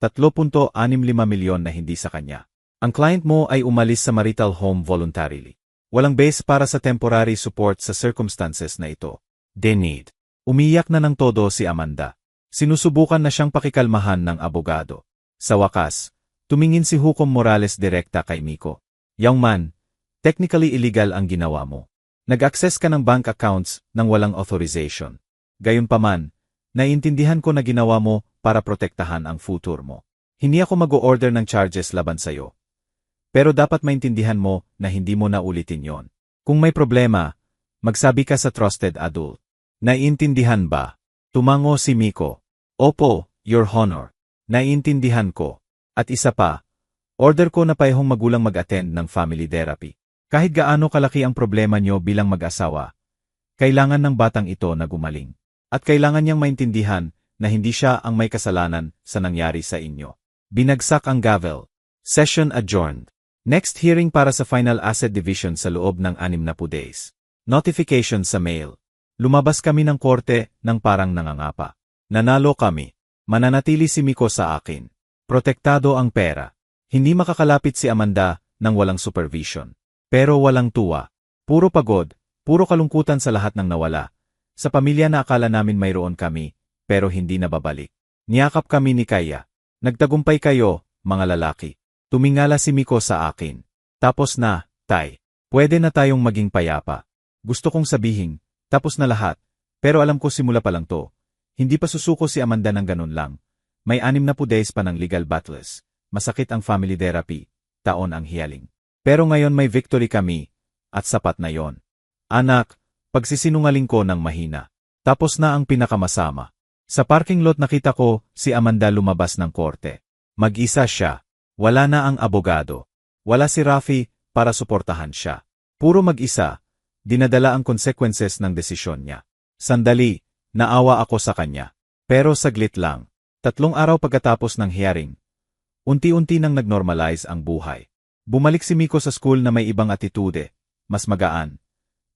3.65 milyon na hindi sa kanya. Ang client mo ay umalis sa marital home voluntarily. Walang base para sa temporary support sa circumstances na ito. They need. Umiyak na ng todo si Amanda. Sinusubukan na siyang pakikalmahan ng abogado. Sa wakas, tumingin si Hukom Morales direkta kay Miko. Young man, technically illegal ang ginawa mo. Nag-access ka ng bank accounts nang walang authorization. Gayunpaman, naiintindihan ko na ginawa mo para protektahan ang future mo. Hindi ako mag-o-order ng charges laban sa'yo. Pero dapat maintindihan mo na hindi mo na ulitin yon. Kung may problema, magsabi ka sa trusted adult. Naiintindihan ba? Tumango si Miko. Opo, Your Honor. Naiintindihan ko. At isa pa, order ko na payahong magulang mag-attend ng family therapy. Kahit gaano kalaki ang problema nyo bilang mag-asawa, kailangan ng batang ito na gumaling. At kailangan niyang maintindihan na hindi siya ang may kasalanan sa nangyari sa inyo. Binagsak ang gavel. Session adjourned. Next hearing para sa final asset division sa loob ng 60 days. Notification sa mail. Lumabas kami ng korte ng parang nangangapa. Nanalo kami. Mananatili si Miko sa akin. Protektado ang pera. Hindi makakalapit si Amanda nang walang supervision. Pero walang tuwa. Puro pagod, puro kalungkutan sa lahat ng nawala. Sa pamilya na akala namin mayroon kami, pero hindi na babalik. Niyakap kami ni Kaya. Nagtagumpay kayo, mga lalaki. Tumingala si Miko sa akin. Tapos na, Tay. Pwede na tayong maging payapa. Gusto kong sabihin, tapos na lahat. Pero alam ko simula pa lang to. Hindi pa susuko si Amanda ng ganun lang. May 60 days pa ng legal battles. Masakit ang family therapy. Taon ang hiyaling. Pero ngayon may victory kami, at sapat na yon. Anak, pagsisinungaling ko ng mahina. Tapos na ang pinakamasama. Sa parking lot nakita ko si Amanda lumabas ng korte. Mag-isa siya. Wala na ang abogado. Wala si Rafi para suportahan siya. Puro mag-isa. Dinadala ang consequences ng desisyon niya. Sandali, naawa ako sa kanya. Pero saglit lang. 3 araw pagkatapos ng hearing, unti-unti nang nag-normalize ang buhay. Bumalik si Miko sa school na may ibang atitude, mas magaan.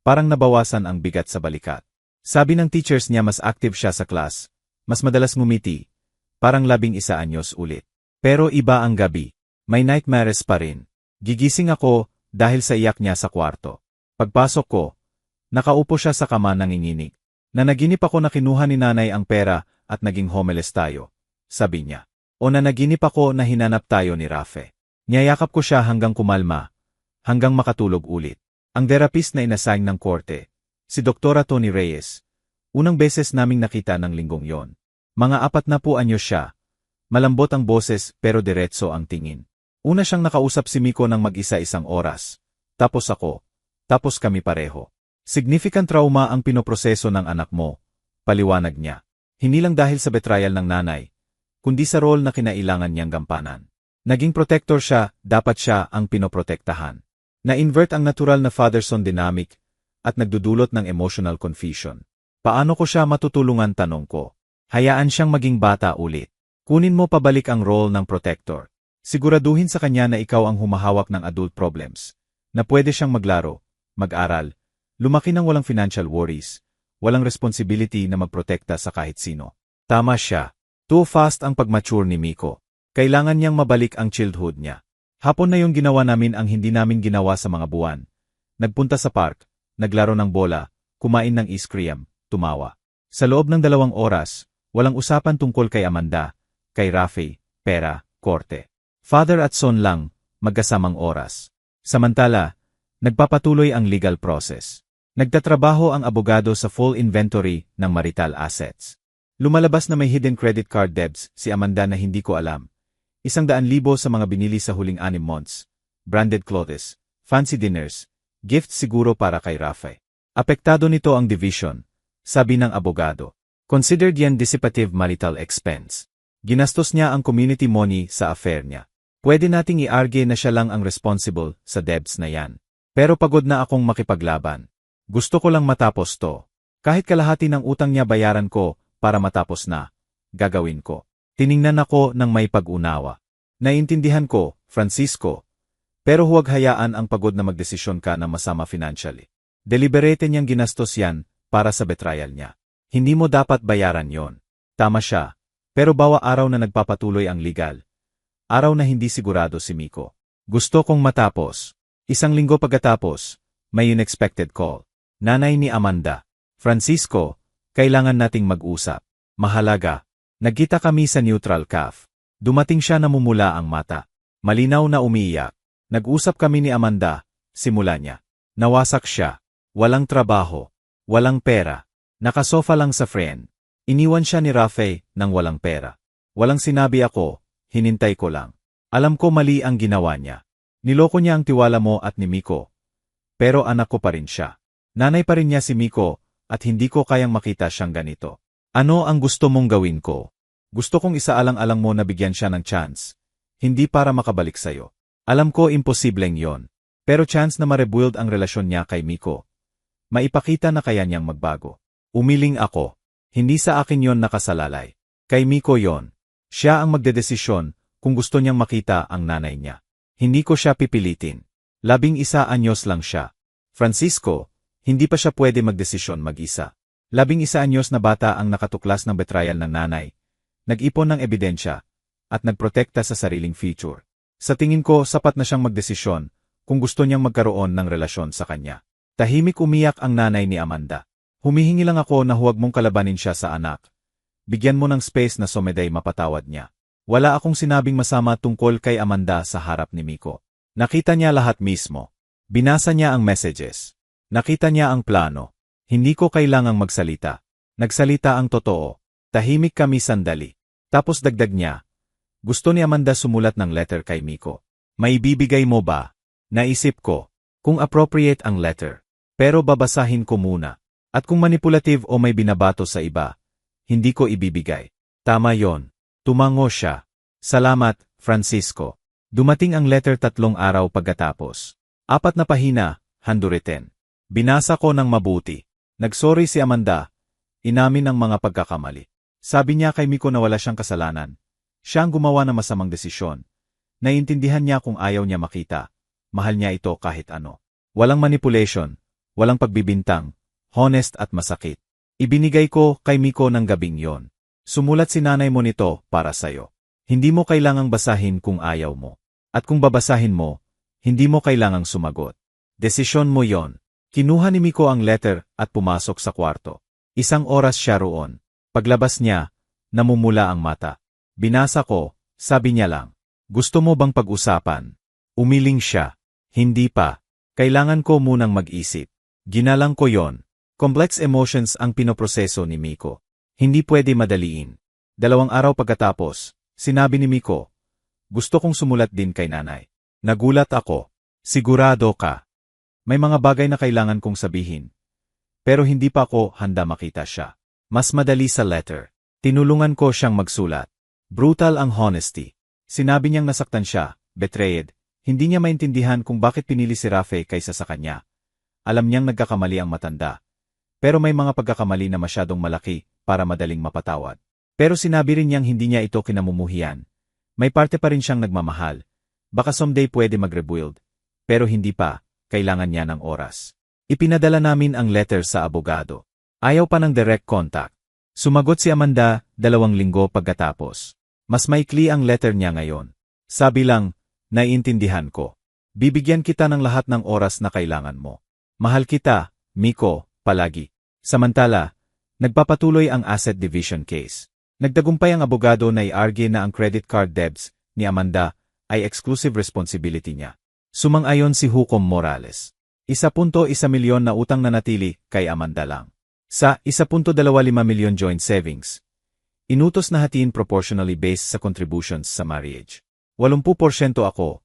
Parang nabawasan ang bigat sa balikat. Sabi ng teachers niya mas active siya sa class, mas madalas ngumiti, parang 11 anyos ulit. Pero iba ang gabi, may nightmares pa rin. Gigising ako dahil sa iyak niya sa kwarto. Pagpasok ko, nakaupo siya sa kama nanginginig. Nanaginip ako na kinuha ni nanay ang pera at naging homeless tayo, sabi niya. O nanaginip ako na hinanap tayo ni Rafe. Niyayakap ko siya hanggang kumalma, hanggang makatulog ulit. Ang therapist na inassign ng korte, si Dr. Tony Reyes. Unang beses naming nakita ng linggong yon. Mga 40 anyos siya. Malambot ang boses pero diretso ang tingin. Una siyang nakausap si Miko ng mag-isa 1 oras. Tapos ako. Tapos kami pareho. Significant trauma ang pinoproseso ng anak mo, paliwanag niya. Hindi lang dahil sa betrayal ng nanay, kundi sa role na kinailangan niyang gampanan. Naging protector siya, dapat siya ang pinoprotektahan. Na-invert ang natural na father-son dynamic at nagdudulot ng emotional confusion. Paano ko siya matutulungan tanong ko? Hayaan siyang maging bata ulit. Kunin mo pabalik ang role ng protector. Siguraduhin sa kanya na ikaw ang humahawak ng adult problems. Na pwede siyang maglaro, mag-aral, lumaki ng walang financial worries, walang responsibility na magprotekta sa kahit sino. Tama siya. Too fast ang pag-mature ni Miko. Kailangan niyang mabalik ang childhood niya. Hapon na yung ginawa namin ang hindi namin ginawa sa mga buwan. Nagpunta sa park, naglaro ng bola, kumain ng ice cream, tumawa. Sa loob ng 2 oras, Walang usapan tungkol kay Amanda, kay Rafe, pera, korte. Father at son lang, magkasamang oras. Samantala, nagpapatuloy ang legal process. Nagtatrabaho ang abogado sa full inventory ng marital assets. Lumalabas na may hidden credit card debts si Amanda na hindi ko alam. 100,000 sa mga binili sa huling 6 months. Branded clothes, fancy dinners, gifts siguro para kay Rafe. Apektado nito ang division, sabi ng abogado. Considered yan dissipative marital expense. Ginastos niya ang community money sa affair niya. Pwede nating i-argue na siya lang ang responsible sa debts na yan. Pero pagod na akong makipaglaban. Gusto ko lang matapos to. Kahit kalahati ng utang niya bayaran ko para matapos na. Gagawin ko. Tiningnan ako ng may pag-unawa. Naintindihan ko, Francisco. Pero huwag hayaan ang pagod na magdesisyon ka na masama financially. Deliberate niyang ginastos yan para sa betrayal niya. Hindi mo dapat bayaran yon. Tama siya. Pero bawa araw na nagpapatuloy ang legal. Araw na hindi sigurado si Miko. Gusto kong matapos. 1 linggo pagkatapos, may unexpected call. Nanay ni Amanda. Francisco, kailangan nating mag-usap. Mahalaga. Nagkita kami sa neutral calf. Dumating siya na namumula ang mata. Malinaw na umiiyak. Nag-usap kami ni Amanda, simula niya. Nawasak siya. Walang trabaho. Walang pera. Nakasofa lang sa friend. Iniwan siya ni Rafe nang walang pera. Walang sinabi ako, hinintay ko lang. Alam ko mali ang ginawa niya. Niloko niya ang tiwala mo at ni Miko. Pero anak ko pa rin siya. Nanay pa rin niya si Miko at hindi ko kayang makita siyang ganito. Ano ang gusto mong gawin ko? Gusto kong isaalang-alang mo na bigyan siya ng chance. Hindi para makabalik sa'yo. Alam ko imposibleng yon. Pero chance na ma-rebuild ang relasyon niya kay Miko. Maipakita na kaya niyang magbago. Umiling ako. Hindi sa akin yon nakasalalay. Kay Miko yon. Siya ang magdedesisyon kung gusto niyang makita ang nanay niya. Hindi ko siya pipilitin. 11 anyos lang siya. Francisco, hindi pa siya pwede magdesisyon mag-isa. 11 anyos na bata ang nakatuklas ng betrayal ng nanay. Nag-ipon ng ebidensya at nagprotekta sa sariling future. Sa tingin ko, sapat na siyang magdesisyon kung gusto niyang magkaroon ng relasyon sa kanya. Tahimik umiyak ang nanay ni Amanda. Humihingi lang ako na huwag mong kalabanin siya sa anak. Bigyan mo ng space na someday mapatawad niya. Wala akong sinabing masama tungkol kay Amanda sa harap ni Miko. Nakita niya lahat mismo. Binasa niya ang messages. Nakita niya ang plano. Hindi ko kailangang magsalita. Nagsalita ang totoo. Tahimik kami sandali. Tapos dagdag niya. Gusto ni Amanda sumulat ng letter kay Miko. Maibibigay mo ba? Naisip ko. Kung appropriate ang letter. Pero babasahin ko muna. At kung manipulative o may binabato sa iba, hindi ko ibibigay. Tama yon. Tumango siya. Salamat, Francisco. Dumating ang letter 3 araw pagkatapos. 4 na pahina, handwritten. Binasa ko ng mabuti. Nagsorry si Amanda. Inamin ang mga pagkakamali. Sabi niya kay Miko na wala siyang kasalanan. Siya ang gumawa ng masamang desisyon. Naiintindihan niya kung ayaw niya makita. Mahal niya ito kahit ano. Walang manipulation. Walang pagbibintang. Honest at masakit. Ibinigay ko kay Miko ng gabing yon. Sumulat si nanay mo nito para sa'yo. Hindi mo kailangang basahin kung ayaw mo. At kung babasahin mo, hindi mo kailangang sumagot. Desisyon mo yon. Kinuha ni Miko ang letter at pumasok sa kwarto. 1 oras siya roon. Paglabas niya, namumula ang mata. Binasa ko, sabi niya lang. Gusto mo bang pag-usapan? Umiling siya. Hindi pa. Kailangan ko munang mag-isip. Ginalang ko yon. Complex emotions ang pinoproseso ni Miko. Hindi pwede madaliin. 2 araw pagkatapos, sinabi ni Miko, gusto kong sumulat din kay nanay. Nagulat ako. Sigurado ka. May mga bagay na kailangan kong sabihin. Pero hindi pa ako handa makita siya. Mas madali sa letter. Tinulungan ko siyang magsulat. Brutal ang honesty. Sinabi niyang nasaktan siya, betrayed. Hindi niya maintindihan kung bakit pinili si Rafe kaysa sa kanya. Alam niyang nagkakamali ang matanda. Pero may mga pagkakamali na masyadong malaki para madaling mapatawad. Pero sinabi rin niyang hindi niya ito kinamumuhian. May parte pa rin siyang nagmamahal. Baka someday pwede mag-rebuild. Pero hindi pa, kailangan niya ng oras. Ipinadala namin ang letter sa abogado. Ayaw pa ng direct contact. Sumagot si Amanda 2 linggo pagkatapos. Mas maikli ang letter niya ngayon. Sabi lang, naiintindihan ko. Bibigyan kita ng lahat ng oras na kailangan mo. Mahal kita, Miko, palagi. Samantala, nagpapatuloy ang asset division case. Nagtagumpay ang abogado na i-argue na ang credit card debts ni Amanda ay exclusive responsibility niya. Sumang-ayon si Hukom Morales. 1.1 milyon na utang na natili kay Amanda lang. Sa 1.25 milyon joint savings, inutos na hatiin proportionally based sa contributions sa marriage. 80% ako,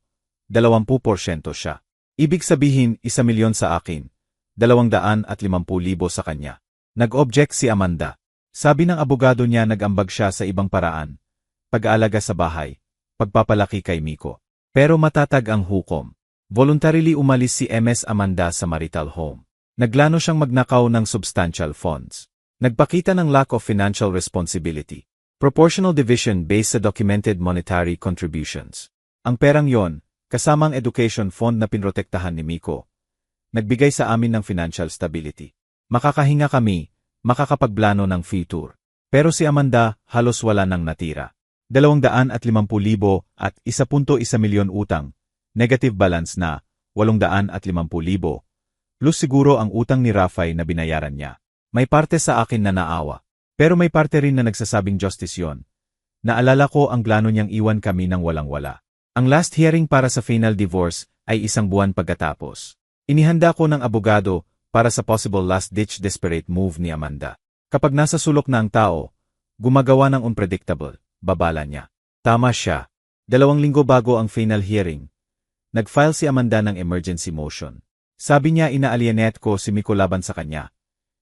20% siya. Ibig sabihin 1 milyon sa akin, 250,000 sa kanya. Nag-object si Amanda. Sabi ng abogado niya nag-ambag siya sa ibang paraan, pag-aalaga sa bahay, pagpapalaki kay Miko. Pero matatag ang hukom. Voluntarily umalis si Ms. Amanda sa marital home. Naglano siyang magnakaw ng substantial funds. Nagpakita ng lack of financial responsibility. Proportional division based sa documented monetary contributions. Ang perang yon, kasamang education fund na pinrotektahan ni Miko, nagbigay sa amin ng financial stability. Makakahinga kami, makakapagplano ng future. Pero si Amanda, halos wala nang natira. 250,000 at 1.1 milyon utang, negative balance na 850,000, plus siguro ang utang ni Rafay na binayaran niya. May parte sa akin na naawa. Pero may parte rin na nagsasabing justice yon. Naalala ko ang plano niyang iwan kami ng walang-wala. Ang last hearing para sa final divorce ay 1 buwan pagkatapos. Inihanda ko ng abogado para sa possible last-ditch desperate move ni Amanda. Kapag nasa sulok na ang tao, gumagawa ng unpredictable, babala niya. Tama siya. 2 linggo bago ang final hearing, nag-file si Amanda ng emergency motion. Sabi niya ina-alienate ko si Miko laban sa kanya.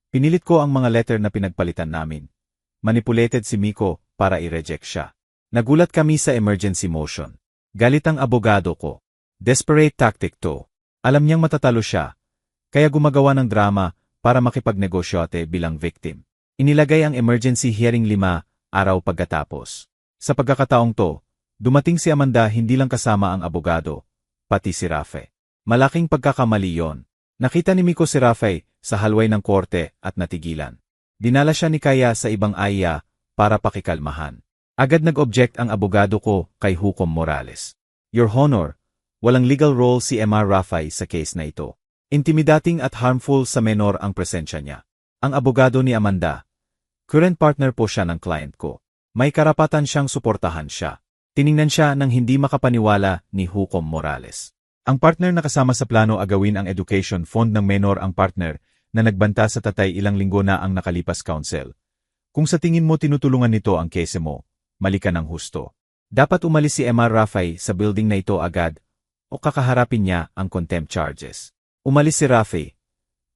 Pinilit ko ang mga letter na pinagpalitan namin. Manipulated si Miko para i-reject siya. Nagulat kami sa emergency motion. Galit ang abogado ko. Desperate tactic to. Alam niyang matatalo siya. Kaya gumagawa ng drama para makipagnegosyote bilang victim. Inilagay ang emergency hearing 5 araw pagkatapos. Sa pagkakataong to, dumating si Amanda hindi lang kasama ang abogado, pati si Rafe. Malaking pagkakamali yon. Nakita ni Miko si Rafe sa halway ng korte at natigilan. Dinala siya ni Kaya sa ibang aya para pakikalmahan. Agad nag-object ang abogado ko kay Hukom Morales. Your Honor, walang legal role si Mr. Rafe sa case na ito. Intimidating at harmful sa menor ang presensya niya. Ang abogado ni Amanda, current partner po siya ng client ko. May karapatan siyang suportahan siya. Tiningnan siya ng hindi makapaniwala ni Hukom Morales. Ang partner na kasama sa plano agawin ang education fund ng menor ang partner na nagbanta sa tatay ilang linggo na ang nakalipas counsel. Kung sa tingin mo tinutulungan nito ang kese mo, mali ka ng husto. Dapat umalis si Mr. Rafe sa building na ito agad o kakaharapin niya ang contempt charges. Umalis si Rafe,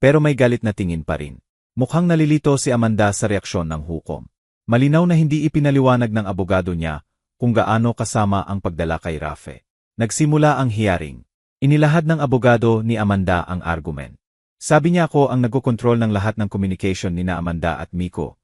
pero may galit na tingin pa rin. Mukhang nalilito si Amanda sa reaksyon ng hukom. Malinaw na hindi ipinaliwanag ng abogado niya kung gaano kasama ang pagdala kay Rafe. Nagsimula ang hearing. Inilahad ng abogado ni Amanda ang argument. Sabi niya ako ang nagkokontrol ng lahat ng communication ni na Amanda at Miko.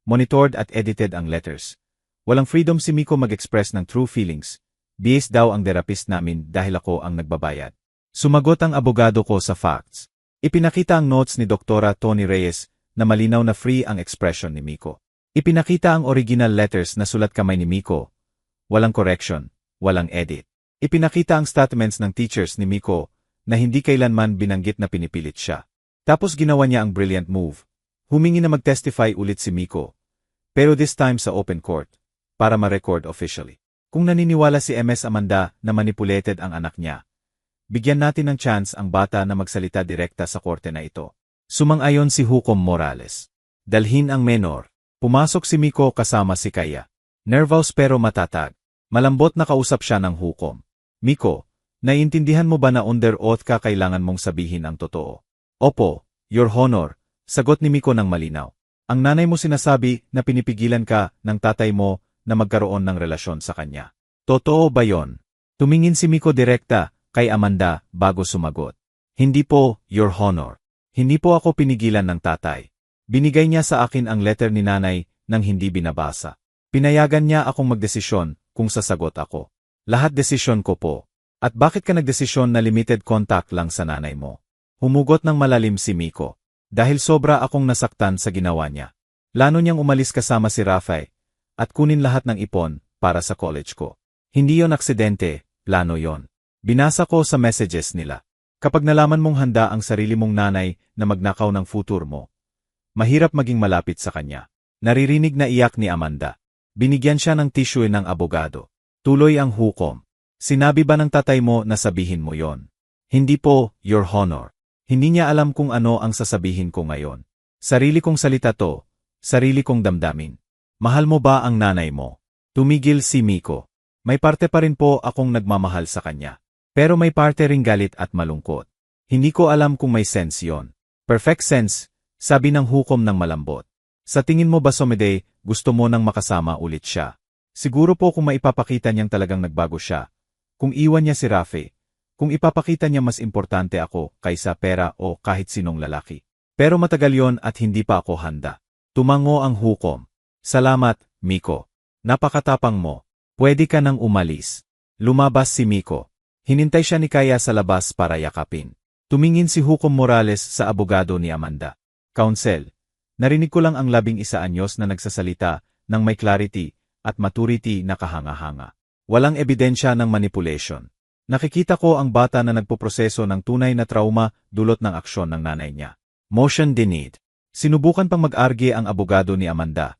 Monitored at edited ang letters. Walang freedom si Miko mag-express ng true feelings. Bias daw ang therapist namin dahil ako ang nagbabayad. Sumagot ang abogado ko sa facts. Ipinakita ang notes ni Dr. Tony Reyes na malinaw na free ang expression ni Miko. Ipinakita ang original letters na sulat kamay ni Miko. Walang correction, walang edit. Ipinakita ang statements ng teachers ni Miko na hindi kailanman binanggit na pinipilit siya. Tapos ginawa niya ang brilliant move. Humingi na mag-testify ulit si Miko. Pero this time sa open court, para ma-record officially. Kung naniniwala si Ms. Amanda na manipulated ang anak niya, bigyan natin ng chance ang bata na magsalita direkta sa korte na ito. Sumang-ayon si Hukom Morales. Dalhin ang menor. Pumasok si Miko kasama si Kaya. Nervous pero matatag. Malambot na kausap siya ng hukom. Miko, naiintindihan mo ba na under oath ka kailangan mong sabihin ang totoo? Opo, Your Honor, sagot ni Miko ng malinaw. Ang nanay mo sinasabi na pinipigilan ka ng tatay mo na magkaroon ng relasyon sa kanya. Totoo ba yon? Tumingin si Miko direkta kay Amanda bago sumagot. Hindi po, Your Honor. Hindi po ako pinigilan ng tatay. Binigay niya sa akin ang letter ni nanay nang hindi binabasa. Pinayagan niya akong magdesisyon kung sasagot ako. Lahat desisyon ko po. At bakit ka nagdesisyon na limited contact lang sa nanay mo? Humugot ng malalim si Miko. Dahil sobra akong nasaktan sa ginawa niya. Plano niyang umalis kasama si Rafe at kunin lahat ng ipon para sa college ko. Hindi yon aksidente, plano yon. Binasa ko sa messages nila. Kapag nalaman mong handa ang sarili mong nanay na magnakaw ng future mo, mahirap maging malapit sa kanya. Naririnig na iyak ni Amanda. Binigyan siya ng tissue ng abogado. Tuloy ang hukom. Sinabi ba ng tatay mo na sabihin mo yon? Hindi po, Your Honor. Hindi niya alam kung ano ang sasabihin ko ngayon. Sarili kong salita to, sarili kong damdamin. Mahal mo ba ang nanay mo? Tumigil si Miko. May parte pa rin po akong nagmamahal sa kanya. Pero may parte ring galit at malungkot. Hindi ko alam kung may sense yon. Perfect sense, sabi ng hukom ng malambot. Sa tingin mo ba Somede, gusto mo nang makasama ulit siya? Siguro po kung maipapakita niyang talagang nagbago siya. Kung iwan niya si Rafe. Kung ipapakita niya mas importante ako kaysa pera o kahit sinong lalaki. Pero matagal yon at hindi pa ako handa. Tumango ang hukom. Salamat, Miko. Napakatapang mo. Pwede ka nang umalis. Lumabas si Miko. Hinintay siya ni Kaya sa labas para yakapin. Tumingin si Hukom Morales sa abogado ni Amanda. Counsel, narinig ko lang ang 11 anyos na nagsasalita ng may clarity at maturity na kahanga-hanga. Walang ebidensya ng manipulation. Nakikita ko ang bata na nagpoproseso ng tunay na trauma dulot ng aksyon ng nanay niya. Motion denied. Sinubukan pang mag-argue ang abogado ni Amanda.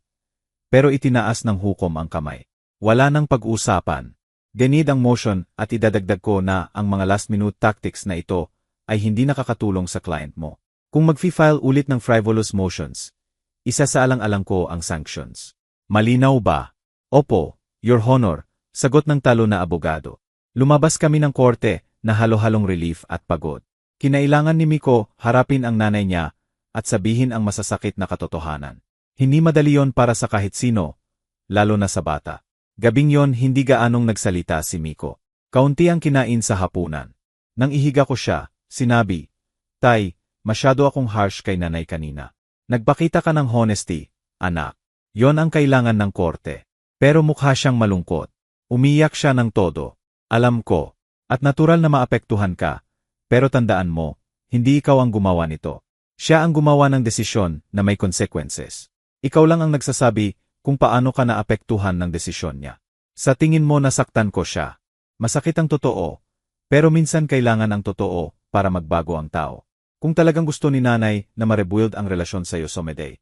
Pero itinaas ng hukom ang kamay. Wala nang pag-usapan. Denied ang motion at idadagdag ko na ang mga last-minute tactics na ito ay hindi nakakatulong sa client mo. Kung mag-file ulit ng frivolous motions, isa sa alang-alang ko ang sanctions. Malinaw ba? Opo, Your Honor, sagot ng talo na abogado. Lumabas kami ng korte na halo-halong relief at pagod. Kinailangan ni Miko harapin ang nanay niya at sabihin ang masasakit na katotohanan. Hindi madali yon para sa kahit sino, lalo na sa bata. Gabing yon hindi gaanong nagsalita si Miko. Kaunti ang kinain sa hapunan. Nang ihiga ko siya, sinabi, Tay, masyado akong harsh kay nanay kanina. Nagpakita ka ng honesty, anak. Yon ang kailangan ng korte. Pero mukha siyang malungkot. Umiyak siya ng todo. Alam ko. At natural na maapektuhan ka. Pero tandaan mo, hindi ikaw ang gumawa nito. Siya ang gumawa ng desisyon na may consequences. Ikaw lang ang nagsasabi kung paano ka naapektuhan ng desisyon niya. Sa tingin mo nasaktan ko siya. Masakit ang totoo. Pero minsan kailangan ang totoo para magbago ang tao. Kung talagang gusto ni nanay na ma-rebuild ang relasyon sa iyo Somede,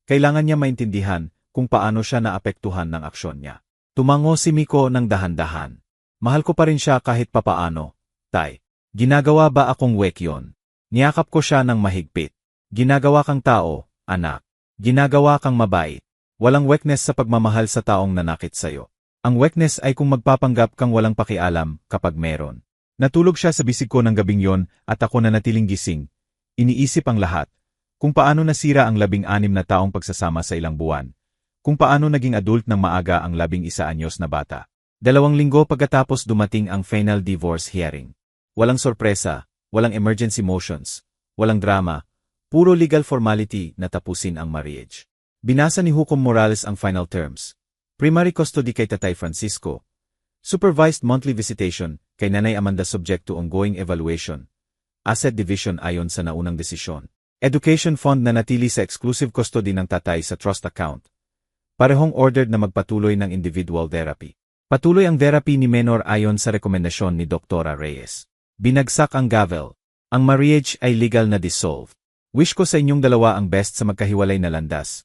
kailangan niya maintindihan kung paano siya naapektuhan ng aksyon niya. Tumango si Miko ng dahan-dahan. Mahal ko pa rin siya kahit papaano, Tay. Ginagawa ba akong wek yon? Niyakap ko siya ng mahigpit. Ginagawa kang tao, anak. Ginagawa kang mabait. Walang weakness sa pagmamahal sa taong nanakit sa'yo. Ang weakness ay kung magpapanggap kang walang pakialam kapag meron. Natulog siya sa bisig ko ng gabing yon at ako na natiling gising. Iniisip ang lahat. Kung paano nasira ang 16 na taong pagsasama sa ilang buwan. Kung paano naging adult ng maaga ang 11 anyos na bata. 2 linggo pagkatapos dumating ang final divorce hearing. Walang sorpresa, walang emergency motions, walang drama, puro legal formality na tapusin ang marriage. Binasa ni Hukom Morales ang final terms. Primary custody kay Tatay Francisco. Supervised monthly visitation kay Nanay Amanda subject to ongoing evaluation. Asset division ayon sa naunang desisyon. Education fund na natili sa exclusive custody ng tatay sa trust account. Parehong ordered na magpatuloy ng individual therapy. Patuloy ang therapy ni Menor ayon sa rekomendasyon ni Dr. Reyes. Binagsak ang gavel. Ang marriage ay legal na dissolved. Wish ko sa inyong dalawa ang best sa magkahiwalay na landas.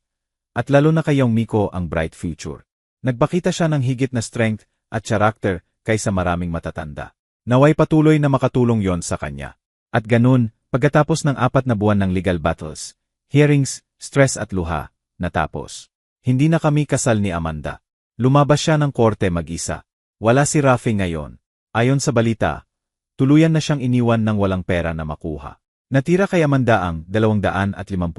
At lalo na kayong Miko ang bright future. Nagpakita siya ng higit na strength at character kaysa maraming matatanda. Naway patuloy na makatulong yon sa kanya. At ganun, pagkatapos ng 4 na buwan ng legal battles, hearings, stress at luha, natapos. Hindi na kami kasal ni Amanda. Lumabas siya ng korte mag-isa. Wala si Rafe ngayon. Ayon sa balita, tuluyan na siyang iniwan ng walang pera na makuha. Natira kay Amanda ang 250,000,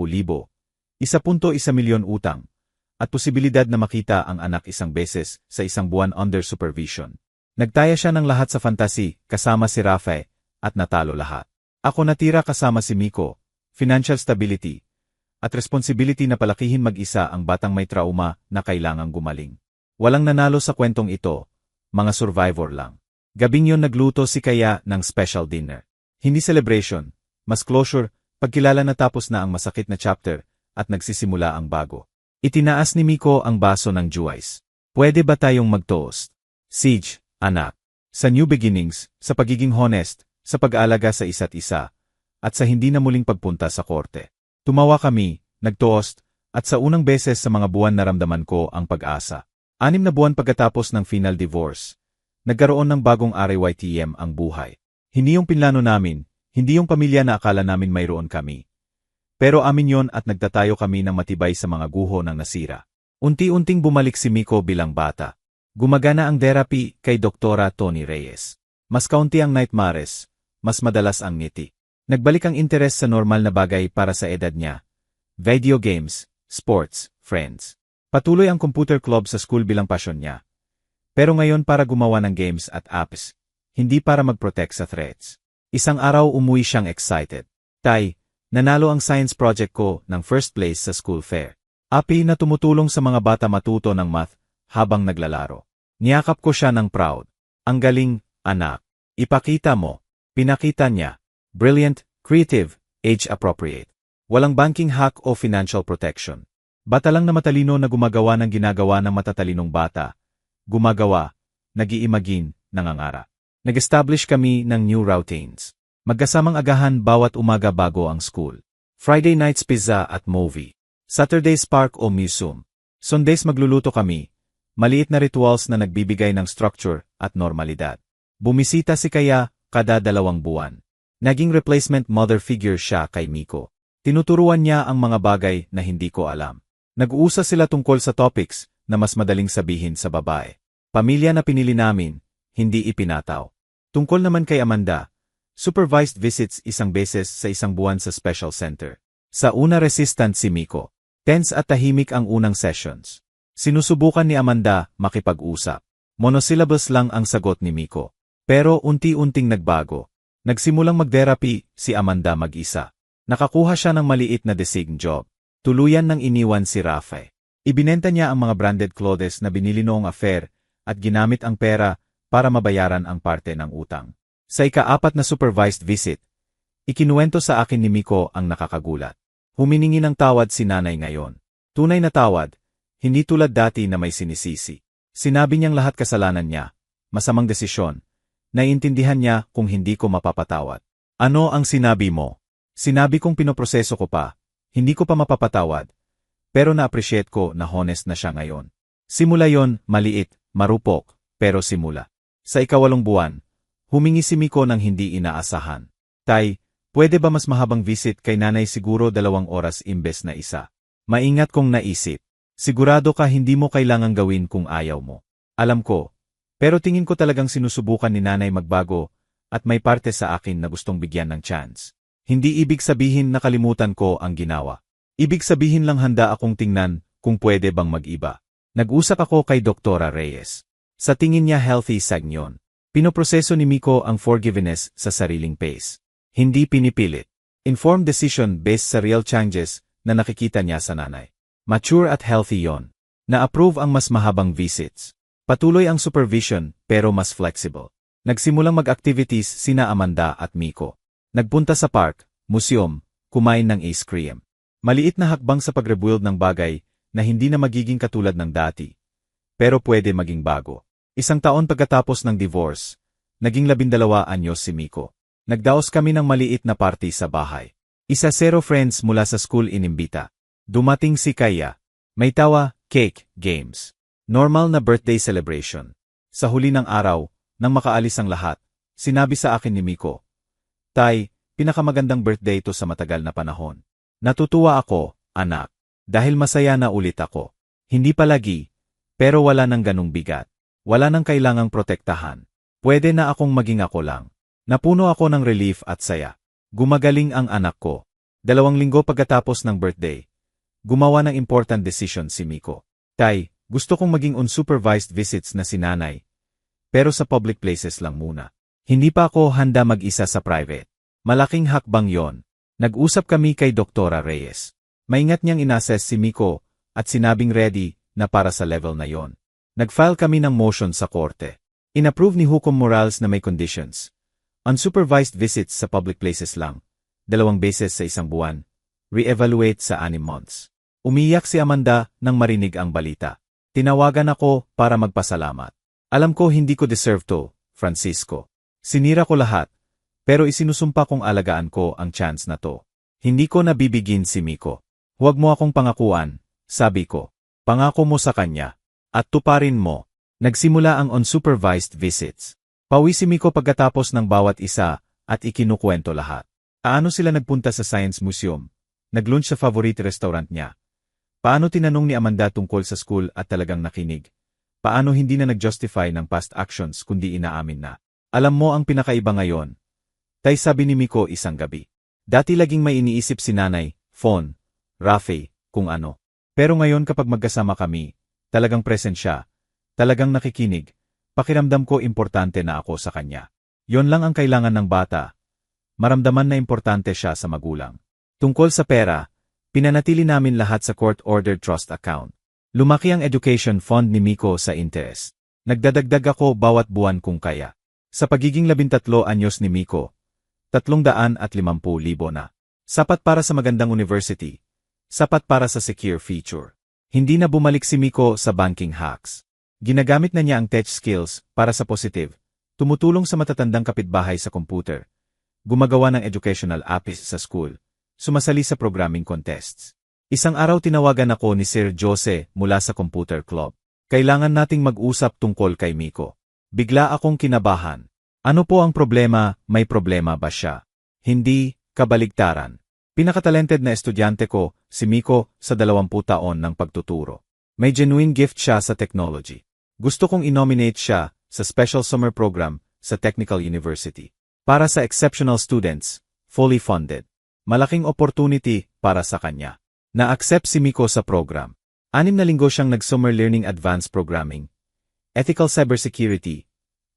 1.1 milyon utang, at posibilidad na makita ang anak isang beses sa isang buwan under supervision. Nagtaya siya ng lahat sa fantasy, kasama si Rafe, at natalo lahat. Ako natira kasama si Miko, financial stability, at responsibility na palakihin mag-isa ang batang may trauma na kailangang gumaling. Walang nanalo sa kwentong ito, mga survivor lang. Gabing yon nagluto si Kaya ng special dinner. Hindi celebration, mas closure, pagkilala na tapos na ang masakit na chapter, at nagsisimula ang bago. Itinaas ni Miko ang baso ng juice. Pwede ba tayong mag-toast? Siege, anak. Sa new beginnings, sa pagiging honest, sa pag-aalaga sa isa't isa, at sa hindi na muling pagpunta sa korte. Tumawa kami, nag-toast, at sa unang beses sa mga buwan naramdaman ko ang pag-asa. 6 na buwan pagkatapos ng final divorce, nagkaroon ng bagong RYTM ang buhay. Hindi yung pinlano namin, hindi yung pamilya na akala namin mayroon kami. Pero amin yon at nagtatayo kami ng matibay sa mga guho ng nasira. Unti-unting bumalik si Miko bilang bata. Gumagana ang therapy kay Doktora Tony Reyes. Mas kaunti ang nightmares, mas madalas ang ngiti. Nagbalik ang interes sa normal na bagay para sa edad niya. Video games, sports, friends. Patuloy ang computer club sa school bilang pasyon niya. Pero ngayon para gumawa ng games at apps, hindi para mag-protect sa threats. Isang araw umuwi siyang excited. Tay, nanalo ang science project ko ng first place sa school fair. Api na tumutulong sa mga bata matuto ng math habang naglalaro. Niyakap ko siya ng proud. Ang galing, anak. Ipakita mo. Pinakita niya. Brilliant, creative, age-appropriate. Walang banking hack o financial protection. Bata lang na matalino na gumagawa ng ginagawa ng matatalinong bata. Gumagawa, nag-iimagine, nangangara. Nag-establish kami ng new routines. Magkasamang agahan bawat umaga bago ang school. Friday nights pizza at movie. Saturdays park o museum. Sundays magluluto kami. Maliit na rituals na nagbibigay ng structure at normalidad. Bumisita si Kaya kada 2 buwan. Naging replacement mother figure siya kay Miko. Tinuturuan niya ang mga bagay na hindi ko alam. Nag-uusap sila tungkol sa topics na mas madaling sabihin sa babae. Pamilya na pinili namin, hindi ipinataw. Tungkol naman kay Amanda, supervised visits 1 beses sa 1 buwan sa special center. Sa una resistant si Miko. Tense at tahimik ang unang sessions. Sinusubukan ni Amanda makipag-usap. Monosyllables lang ang sagot ni Miko. Pero unti-unting nagbago. Nagsimulang mag-therapy si Amanda mag-isa. Nakakuha siya ng maliit na design job. Tuluyan nang iniwan si Rafe. Ibinenta niya ang mga branded clothes na binili noong affair at ginamit ang pera para mabayaran ang parte ng utang. Sa ika-4 na supervised visit, ikinuwento sa akin ni Miko ang nakakagulat. Huminingi ng tawad si nanay ngayon. Tunay na tawad, hindi tulad dati na may sinisisi. Sinabi niyang lahat kasalanan niya, masamang desisyon. Naiintindihan niya kung hindi ko mapapatawad. Ano ang sinabi mo? Sinabi kong pinoproseso ko pa, hindi ko pa mapapatawad. Pero na-appreciate ko na honest na siya ngayon. Simula yon, maliit, marupok, pero simula. Sa ika-8 buwan, humingi si Miko ng hindi inaasahan. Tay, pwede ba mas mahabang visit kay nanay siguro 2 oras imbes na 1? Maingat kong naisip. Sigurado ka hindi mo kailangang gawin kung ayaw mo. Alam ko. Pero tingin ko talagang sinusubukan ni nanay magbago at may parte sa akin na gustong bigyan ng chance. Hindi ibig sabihin nakalimutan ko ang ginawa. Ibig sabihin lang handa akong tingnan kung pwede bang mag-iba. Nag-usap ako kay Doktora Reyes. Sa tingin niya healthy sagnon. Pinoproseso ni Miko ang forgiveness sa sariling pace. Hindi pinipilit. Informed decision based sa real changes na nakikita niya sa nanay. Mature at healthy yon. Na-approve ang mas mahabang visits. Patuloy ang supervision pero mas flexible. Nagsimulang mag-activities sina Amanda at Miko. Nagpunta sa park, museum, kumain ng ice cream. Maliit na hakbang sa pag-rebuild ng bagay na hindi na magiging katulad ng dati. Pero pwede maging bago. 1 taon pagkatapos ng divorce, naging 12 anyos si Miko. Nagdaos kami ng maliit na party sa bahay. 0 friends mula sa school inimbita. Dumating si Kaya. May tawa, cake, games. Normal na birthday celebration. Sa huli ng araw, nang makaalis ang lahat, sinabi sa akin ni Miko, Tay, pinakamagandang birthday to sa matagal na panahon. Natutuwa ako, anak, dahil masaya na ulit ako. Hindi palagi, pero wala nang ganung bigat. Wala nang kailangang protektahan. Pwede na akong maging ako lang. Napuno ako ng relief at saya. Gumagaling ang anak ko. 2 linggo pagkatapos ng birthday, gumawa ng important decision si Miko. Tay, gusto kong maging unsupervised visits na si nanay. Pero sa public places lang muna. Hindi pa ako handa mag-isa sa private. Malaking hakbang yon. Nag-usap kami kay Doktora Reyes. Maingat niyang inassess si Miko at sinabing ready na para sa level na yon. Nag-file kami ng motion sa korte. Inapprove ni Hukom Morales na may conditions. Unsupervised visits sa public places lang. 2 beses sa 1 buwan. Re-evaluate sa 6 months. Umiyak si Amanda nang marinig ang balita. Tinawagan ako para magpasalamat. Alam ko hindi ko deserve to, Francisco. Sinira ko lahat. Pero isinusumpa kong alagaan ko ang chance na to. Hindi ko nabibigin si Miko. Huwag mo akong pangakuan, sabi ko. Pangako mo sa kanya. At tuparin mo. Nagsimula ang unsupervised visits. Pauwi si Miko pagkatapos ng bawat isa at ikinukwento lahat. Paano sila nagpunta sa Science Museum? Naglunch sa favorite restaurant niya. Paano tinanong ni Amanda tungkol sa school at talagang nakinig? Paano hindi na nag-justify ng past actions kundi inaamin na? Alam mo ang pinakaiba ngayon? Tay, sabi ni Miko isang gabi. Dati laging may iniisip si nanay, phone, Rafe, kung ano. Pero ngayon kapag magkasama kami, talagang present siya. Talagang nakikinig. Pakiramdam ko importante na ako sa kanya. Yon lang ang kailangan ng bata. Maramdaman na importante siya sa magulang. Tungkol sa pera, pinanatili namin lahat sa court-ordered trust account. Lumaki ang education fund ni Miko sa interest. Nagdadagdag ako bawat buwan kung kaya. Sa pagiging 13 anyos ni Miko, 350,000 na. Sapat para sa magandang university. Sapat para sa secure future. Hindi na bumalik si Miko sa banking hacks. Ginagamit na niya ang tech skills para sa positive. Tumutulong sa matatandang kapitbahay sa computer. Gumagawa ng educational apps sa school. Sumasali sa programming contests. Isang araw tinawagan ako ni Sir Jose mula sa computer club. Kailangan nating mag-usap tungkol kay Miko. Bigla akong kinabahan. Ano po ang problema? May problema ba siya? Hindi, kabaligtaran. Pinakatalented na estudyante ko, si Miko, sa 20 taon ng pagtuturo. May genuine gift siya sa technology. Gusto kong i-nominate siya sa special summer program sa Technical University. Para sa exceptional students, fully funded. Malaking opportunity para sa kanya. Na-accept si Miko sa program. 6 na linggo siyang nag-summer learning advanced programming, ethical cybersecurity,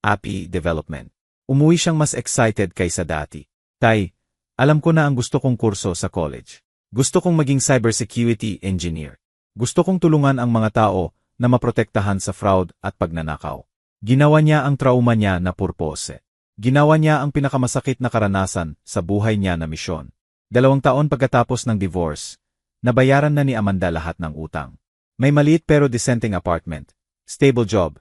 API development. Umuwi siyang mas excited kaysa dati. Tay, alam ko na ang gusto kong kurso sa college. Gusto kong maging cybersecurity engineer. Gusto kong tulungan ang mga tao na maprotektahan sa fraud at pagnanakaw. Ginawa niya ang trauma niya na purpose. Ginawa niya ang pinakamasakit na karanasan sa buhay niya na misyon. 2 taon pagkatapos ng divorce, nabayaran na ni Amanda lahat ng utang. May maliit pero dissenting apartment, stable job,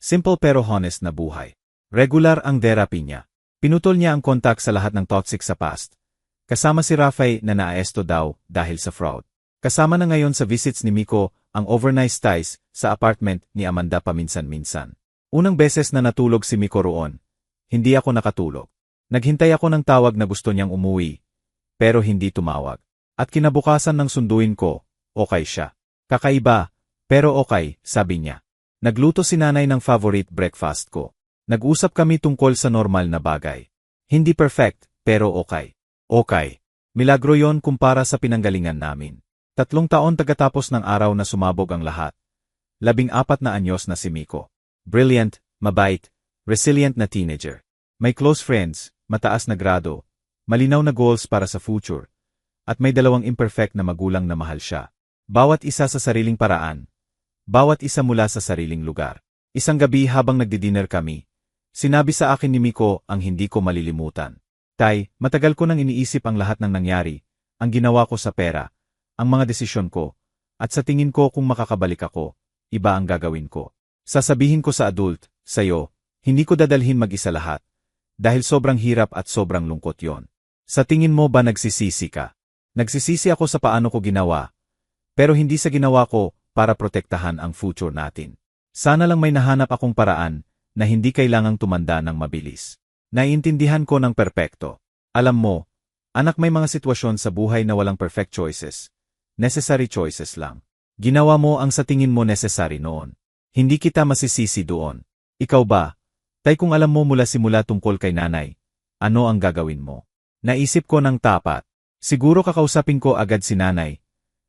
simple pero honest na buhay. Regular ang therapy niya. Pinutol niya ang kontak sa lahat ng toxic sa past. Kasama si Rafael na naaesto daw dahil sa fraud. Kasama na ngayon sa visits ni Miko ang overnight stays sa apartment ni Amanda paminsan-minsan. Unang beses na natulog si Miko roon, hindi ako nakatulog. Naghintay ako ng tawag na gusto niyang umuwi, pero hindi tumawag. At kinabukasan ng sunduin ko, okay siya. Kakaiba, pero okay, sabi niya. Nagluto si nanay ng favorite breakfast ko. Nag-usap kami tungkol sa normal na bagay. Hindi perfect, pero okay. Okay. Milagro yon kumpara sa pinanggalingan namin. 3 taon pagkatapos ng araw na sumabog ang lahat. 14 na anyos na si Miko. Brilliant, mabait, resilient na teenager. May close friends, mataas na grado, malinaw na goals para sa future, at may 2 imperfect na magulang na mahal siya. Bawat isa sa sariling paraan. Bawat isa mula sa sariling lugar. Isang gabi habang nagdi-dinner kami, sinabi sa akin ni Miko ang hindi ko malilimutan. Tay, matagal ko nang iniisip ang lahat ng nangyari, ang ginawa ko sa pera, ang mga desisyon ko, at sa tingin ko kung makakabalik ako, iba ang gagawin ko. Sasabihin ko sa adult, sa'yo, hindi ko dadalhin mag-isa lahat. Dahil sobrang hirap at sobrang lungkot yon. Sa tingin mo ba nagsisisi ka? Nagsisisi ako sa paano ko ginawa. Pero hindi sa ginawa ko para protektahan ang future natin. Sana lang may nahanap akong paraan na hindi kailangang tumanda ng mabilis. Naiintindihan ko ng perpekto. Alam mo, anak, may mga sitwasyon sa buhay na walang perfect choices. Necessary choices lang. Ginawa mo ang sa tingin mo necessary noon. Hindi kita masisisi doon. Ikaw ba? Tay, kung alam mo mula simula tungkol kay nanay, ano ang gagawin mo? Naisip ko ng tapat. Siguro kakausapin ko agad si nanay.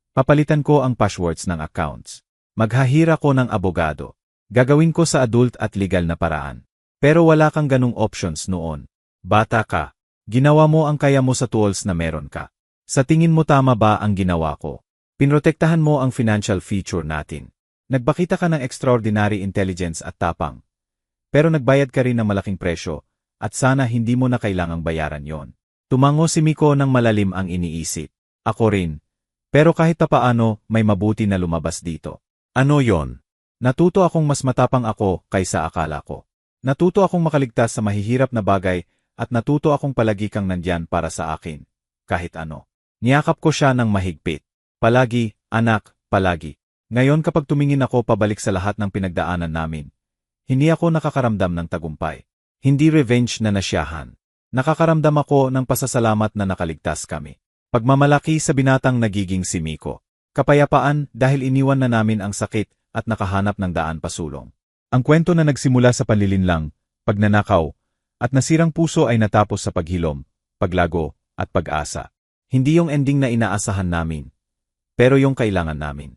Papalitan ko ang passwords ng accounts. Maghahira ko ng abogado. Gagawin ko sa adult at legal na paraan. Pero wala kang ganung options noon. Bata ka. Ginawa mo ang kaya mo sa tools na meron ka. Sa tingin mo tama ba ang ginawa ko? Pinrotektahan mo ang financial future natin. Nagpakita ka ng extraordinary intelligence at tapang. Pero nagbayad ka rin ng malaking presyo, at sana hindi mo na kailangang bayaran yon. Tumango si Miko ng malalim ang iniisip. Ako rin. Pero kahit papaano, may mabuti na lumabas dito. Ano yon? Natuto akong mas matapang ako kaysa akala ko. Natuto akong makaligtas sa mahihirap na bagay at natuto akong palagi kang nandyan para sa akin. Kahit ano. Niyakap ko siya ng mahigpit. Palagi, anak, palagi. Ngayon kapag tumingin ako pabalik sa lahat ng pinagdaanan namin, hindi ako nakakaramdam ng tagumpay. Hindi revenge na nasyahan. Nakakaramdam ako ng pasasalamat na nakaligtas kami. Pagmamalaki sa binatang nagiging si Miko. Kapayapaan dahil iniwan na namin ang sakit at nakahanap ng daan pasulong. Ang kwento na nagsimula sa panlilinlang, pagnanakaw, at nasirang puso ay natapos sa paghilom, paglago, at pag-asa. Hindi yung ending na inaasahan namin, pero yung kailangan namin.